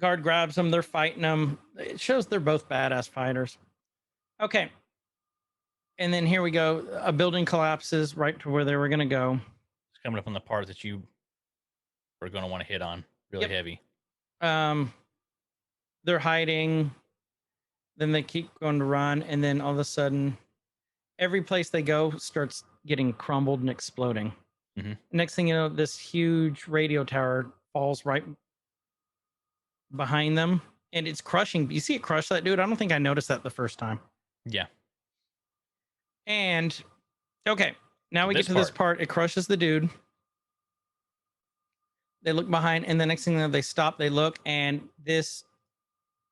Guard grabs them. They're fighting them. It shows they're both badass fighters. Okay. And then here we go. A building collapses right to where they were going to go. It's coming up on the part that you are going to want to hit on really heavy. They're hiding. Then they keep going to run. And then all of a sudden, every place they go starts getting crumbled and exploding. Next thing you know, this huge radio tower falls right behind them, and it's crushing. You see it crush that dude? I don't think I noticed that the first time. Yeah. And okay, now we get to this part. It crushes the dude. They look behind, and the next thing they stop, they look, and this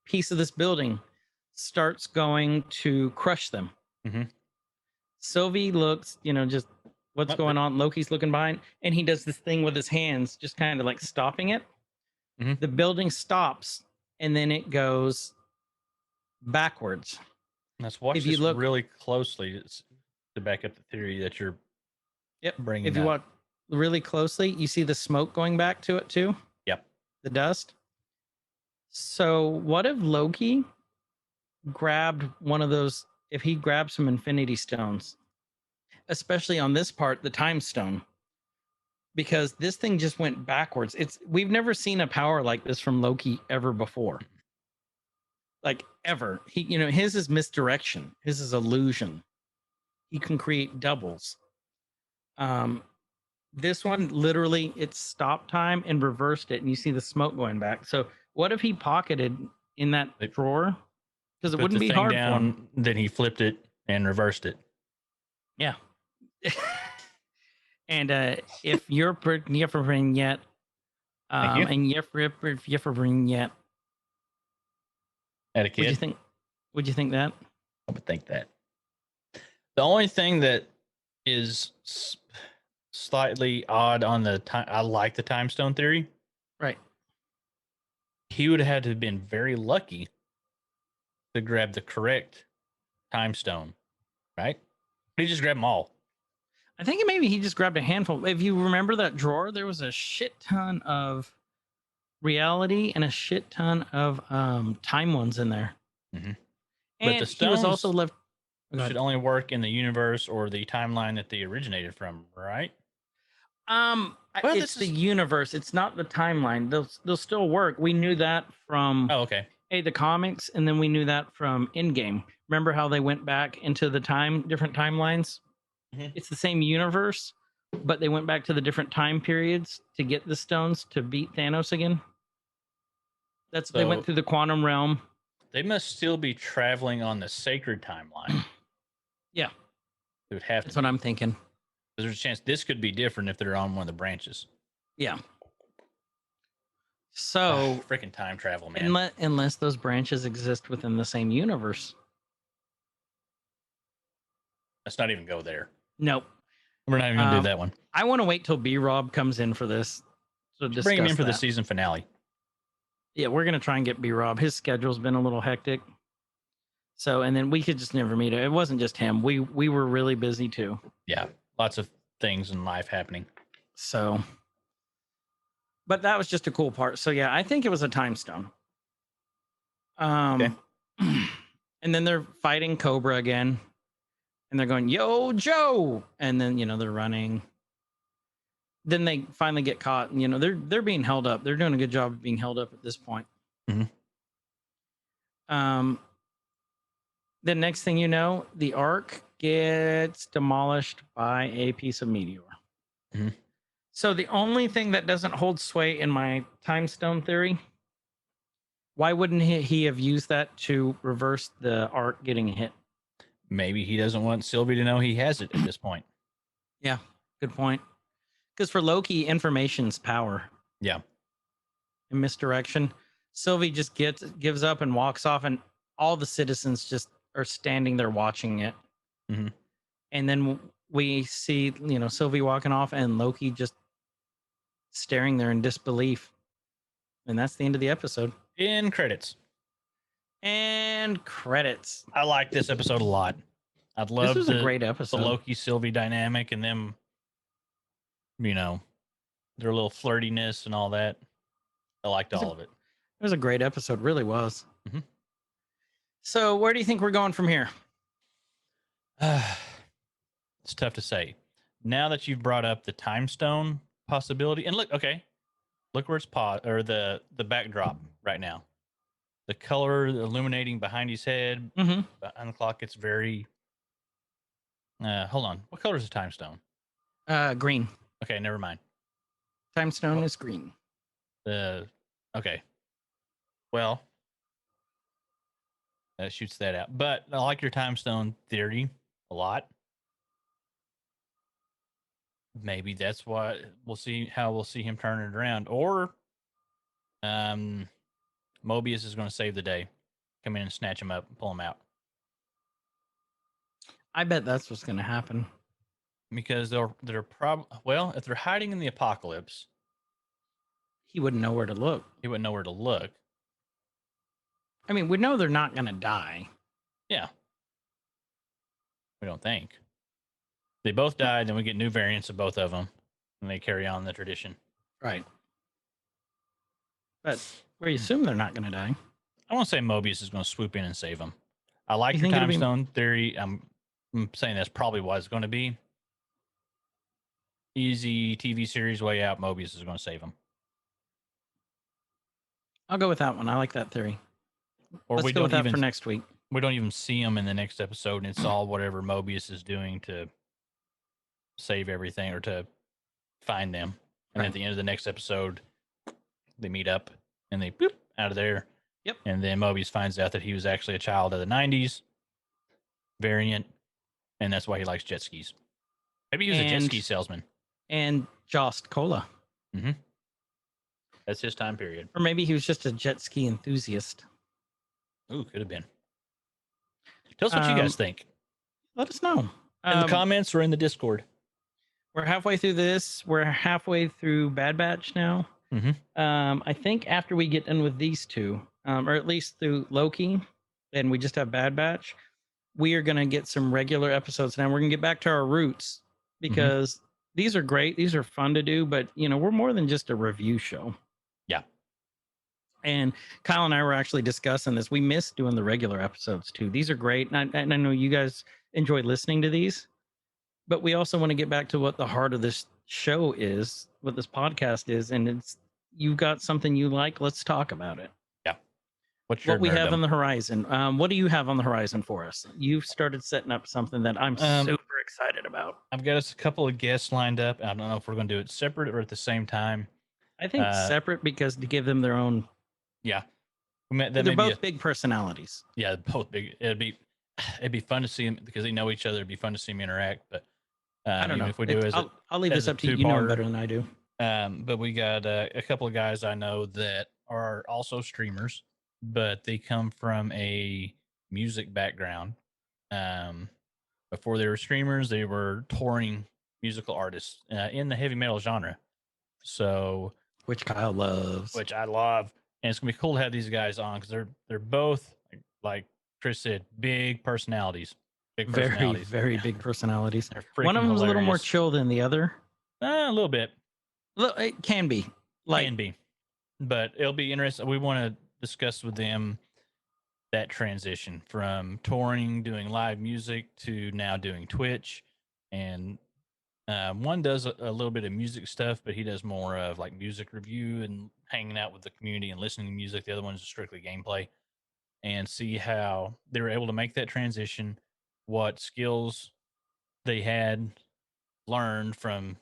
piece of this building starts going to crush them. Sylvie looks, just what's going on. Loki's looking behind, and he does this thing with his hands, just kind of like stopping it. The building stops, and then it goes backwards. Let's watch if this you look really closely to back up the theory that you're bringing if you up. really closely, you see the smoke going back to it too. Yep. The dust. So what if Loki grabbed one of those? If he grabbed some Infinity Stones, especially on this part, the Time Stone, because this thing just went backwards. We've never seen a power like this from Loki ever before. Like ever. His is misdirection. His is illusion. He can create doubles. This one literally it stopped time and reversed it, and you see the smoke going back. So what if he pocketed in that drawer? Because it Put wouldn't the be thing hard for down, him. then he flipped it and reversed it. Yeah. And if you're Yefferin yet, Thank you. and Yefferin yet, At a kid, would you think that? I would think that. The only thing that is slightly odd on the time, I like the time stone theory. Right. He would have had to have been very lucky to grab the correct time stone, right? He just grabbed them all. I think maybe he just grabbed a handful. If you remember that drawer, there was a shit ton of reality and a shit ton of time ones in there. Mhm. And But the he was stones also left. should only work in the universe or the timeline that they originated from, right? Well, It's the universe. It's not the timeline. They'll still work. We knew that from okay. the comics, and then we knew that from Endgame. Remember how they went back into the different timelines? Mhm. It's the same universe, but they went back to the different time periods to get the stones to beat Thanos again. They went through the quantum realm. They must still be traveling on the sacred timeline. Yeah. It would have to. That's what I'm thinking. There's a chance this could be different if they're on one of the branches. Yeah. So freaking time travel, man. Unless those branches exist within the same universe. Let's not even go there. Nope. We're not even gonna do that one. I want to wait till B-Rob comes in for this. So Just bring him in for the season finale. Yeah, we're gonna try and get B-Rob. His schedule's been a little hectic. So, and then we could just never meet. It wasn't just him. We were really busy too. Yeah, lots of things in life happening. So, but that was just a cool part. So yeah, I think it was a time stone. Okay. And then they're fighting Cobra again, and they're going, "Yo, Joe!" And then they're running. Then they finally get caught, and they're being held up. They're doing a good job of being held up at this point. Mm-hmm. The next thing you know, the Ark gets demolished by a piece of meteor. Mm-hmm. So the only thing that doesn't hold sway in my time stone theory, why wouldn't he have used that to reverse the Ark getting hit? Maybe he doesn't want Sylvie to know he has it at this point. Yeah, good point. Because for Loki, information's power. Yeah. And misdirection. Sylvie just gives up and walks off, and all the citizens just are standing there watching it. Mm-hmm. And then we see, Sylvie walking off and Loki just staring there in disbelief. And that's the end of the episode. In credits. And credits. I like this episode a lot. I'd love this was a great episode. The Loki Sylvie dynamic and them, their little flirtiness and all that. I liked all of it. It was a great episode. Really was. Mm-hmm. So where do you think we're going from here? It's tough to say. Now that you've brought up the time stone possibility, and look where it's the backdrop right now. The color illuminating behind his head. Mm-hmm. On the clock, it's very. Hold on. What color is the time stone? Green. Okay, never mind. Time stone is green. Okay. Well, that shoots that out. But I like your time stone theory a lot. Maybe that's why we'll see him turn it around. Or Mobius is going to save the day. Come in and snatch him up and pull him out. I bet that's what's going to happen. Because they're probably, well, if they're hiding in the apocalypse, he wouldn't know where to look. He wouldn't know where to look. I mean, we know they're not going to die. Yeah. We don't think. They both died, then we get new variants of both of them. and they carry on the tradition. Right. But we assume they're not going to die. I want to say Mobius is going to swoop in and save them. I like You your think it'll time be- stone theory. I'm saying that's probably what it's going to be. Easy TV series way out. Mobius is going to save them. I'll go with that one. I like that theory. Or Let's we go don't with that even for next week. we don't even see him in the next episode, and it's all whatever Mobius is doing to save everything or to find them. And Right. at the end of the next episode, they meet up and they boop out of there. Yep. And then Mobius finds out that he was actually a child of the 90s variant, and that's why he likes jet skis. Maybe he was a jet And- ski salesman. And Jost Cola. That's his time period. Or maybe he was just a jet ski enthusiast. Ooh, could have been. Tell us what you guys think Let us know. in the comments or in the Discord. We're halfway through this. We're halfway through Bad Batch now. I think after we get done with these two, or at least through Loki, and we just have Bad Batch, we are going to get some regular episodes now. We're going to get back to our roots because these are great. These are fun to do, but we're more than just a review show. Yeah. And Kyle and I were actually discussing this. We miss doing the regular episodes too. These are great. And I know you guys enjoy listening to these, but we also want to get back to what the heart of this show is, what this podcast is. And it's, you've got something you like. Let's talk about it. Yeah. What's your What we have nerdum? on the horizon. What do you have on the horizon for us? You've started setting up something that I'm super excited about. I've got us a couple of guests lined up. I don't know if we're going to do it separate or at the same time. I think separate because to give them their own. Yeah. They're both big personalities. Yeah, both big. It'd be fun to see them because they know each other. It'd be fun to see them interact. But I don't know if we do I'll leave this as a up to you. You know them two-parter. better than I do. But we got a couple of guys I know that are also streamers, but they come from a music background. Before they were streamers, they were touring musical artists in the heavy metal genre. So, Which Kyle loves. which I love, and it's gonna be cool to have these guys on because they're both, like Chris said, big personalities. Big very, personalities. very big personalities. They're One of freaking them's a little more hilarious. chill than the other. A little bit. Look, it can be. Can be, but it'll be interesting. We want to discuss with them that transition from touring, doing live music to now doing Twitch. And one does a little bit of music stuff, but he does more of like music review and hanging out with the community and listening to music. The other one's strictly gameplay, and see how they were able to make that transition, what skills they had learned from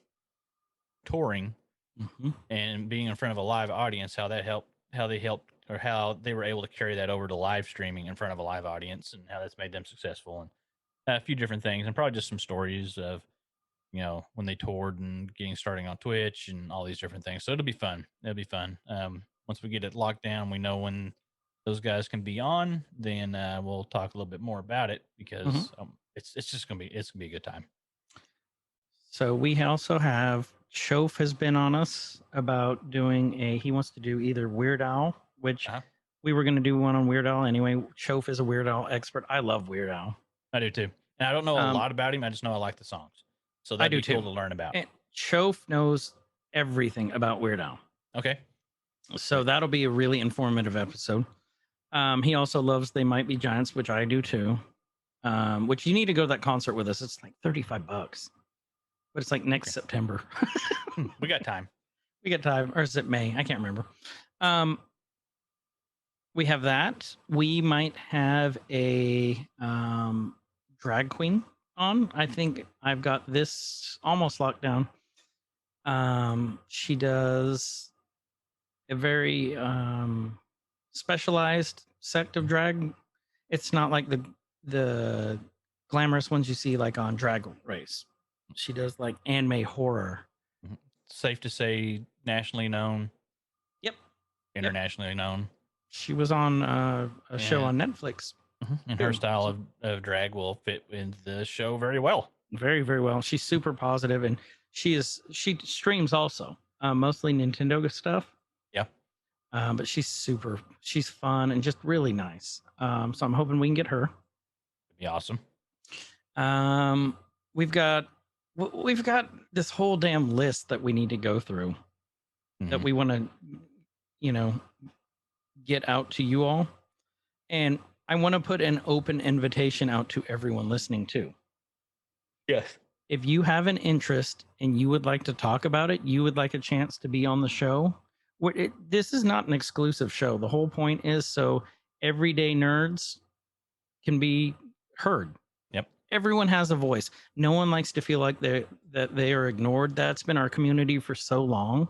touring and being in front of a live audience, how that helped, how they helped, or how they were able to carry that over to live streaming in front of a live audience, and how that's made them successful, and a few different things, and probably just some stories of when they toured and getting starting on Twitch and all these different things. So it'll be fun. It'll be fun. Once we get it locked down, we know when those guys can be on. Then we'll talk a little bit more about it because it's just gonna be a good time. So we also have Chof has been on us about doing he wants to do either Weird Al, which we were going to do one on Weird Al anyway. Chof is a Weird Al expert. I love Weird Al. I do too. And I don't know a lot about him. I just know I like the songs. So that'd be cool to learn about. And Chof knows everything about Weird Al. Okay. So that'll be a really informative episode. He also loves They Might Be Giants, which I do too. Which you need to go to that concert with us. It's like $35, but it's like next September. We got time. We got time, or is it May? I can't remember. We have that. We might have a drag queen on. I think I've got this almost locked down. She does a very specialized sect of drag. It's not like the glamorous ones you see like on Drag Race. She does like anime horror. Safe to say, nationally known. Yep. Internationally known. She was on a show on Netflix. And her style of drag will fit in the show very well. Very, very well. She's super positive, and she streams also, mostly Nintendo stuff. Yeah. But she's fun and just really nice. So I'm hoping we can get her. It'd be awesome. We've got we've got this whole damn list that we need to go through that Mhm. we want to, you know, get out to you all. And I want to put an open invitation out to everyone listening too. Yes. If you have an interest and you would like to talk about it, you would like a chance to be on the show. This is not an exclusive show. The whole point is so everyday nerds can be heard. Yep. Everyone has a voice. No one likes to feel like that they are ignored. That's been our community for so long.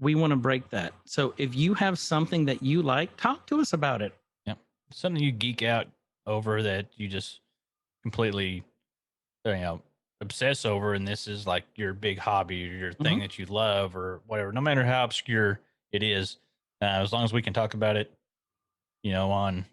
We want to break that. So if you have something that you like, talk to us about it. Yep. Something you geek out over that you just completely, obsess over, and this is like your big hobby or your thing that you love or whatever. No matter how obscure it is, as long as we can talk about it, on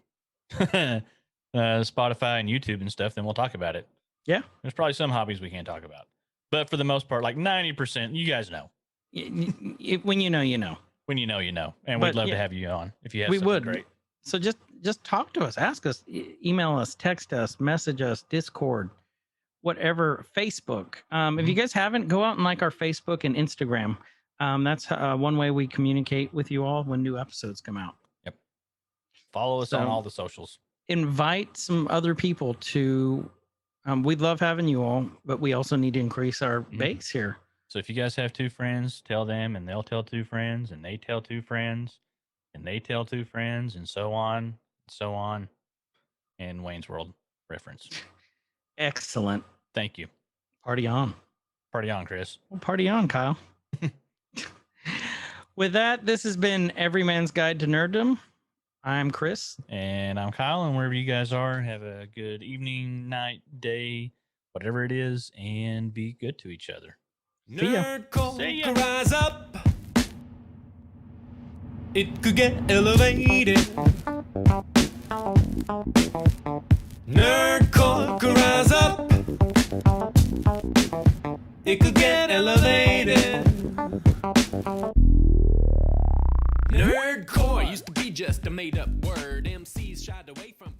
Spotify and YouTube and stuff, then we'll talk about it. Yeah. There's probably some hobbies we can't talk about, but for the most part, like 90%, you guys know. When you know, you know. When you know, you know, and But, we'd love yeah, to have you on if you have we something would. great. So just talk to us, ask us, email us, text us, message us, Discord, whatever, Facebook. If you guys haven't, go out and like our Facebook and Instagram. That's one way we communicate with you all when new episodes come out. Yep. Follow us on So- all the socials. Invite some other people to. We'd love having you all, but we also need to increase our base here. So if you guys have two friends, tell them, and they'll tell two friends, and they tell two friends, and they tell two friends, and so on, and Wayne's World reference. Excellent. Thank you. Party on. Party on, Chris. Well, party on, Kyle. With that, this has been Every Man's Guide to Nerddom. I'm Chris. And I'm Kyle, and wherever you guys are, have a good evening, night, day, whatever it is, and be good to each other. See ya. Nerdcore See ya. could rise up. It could get elevated. Nerdcore could rise up. It could get elevated. Nerdcore used to be just a made up word. MCs shied away from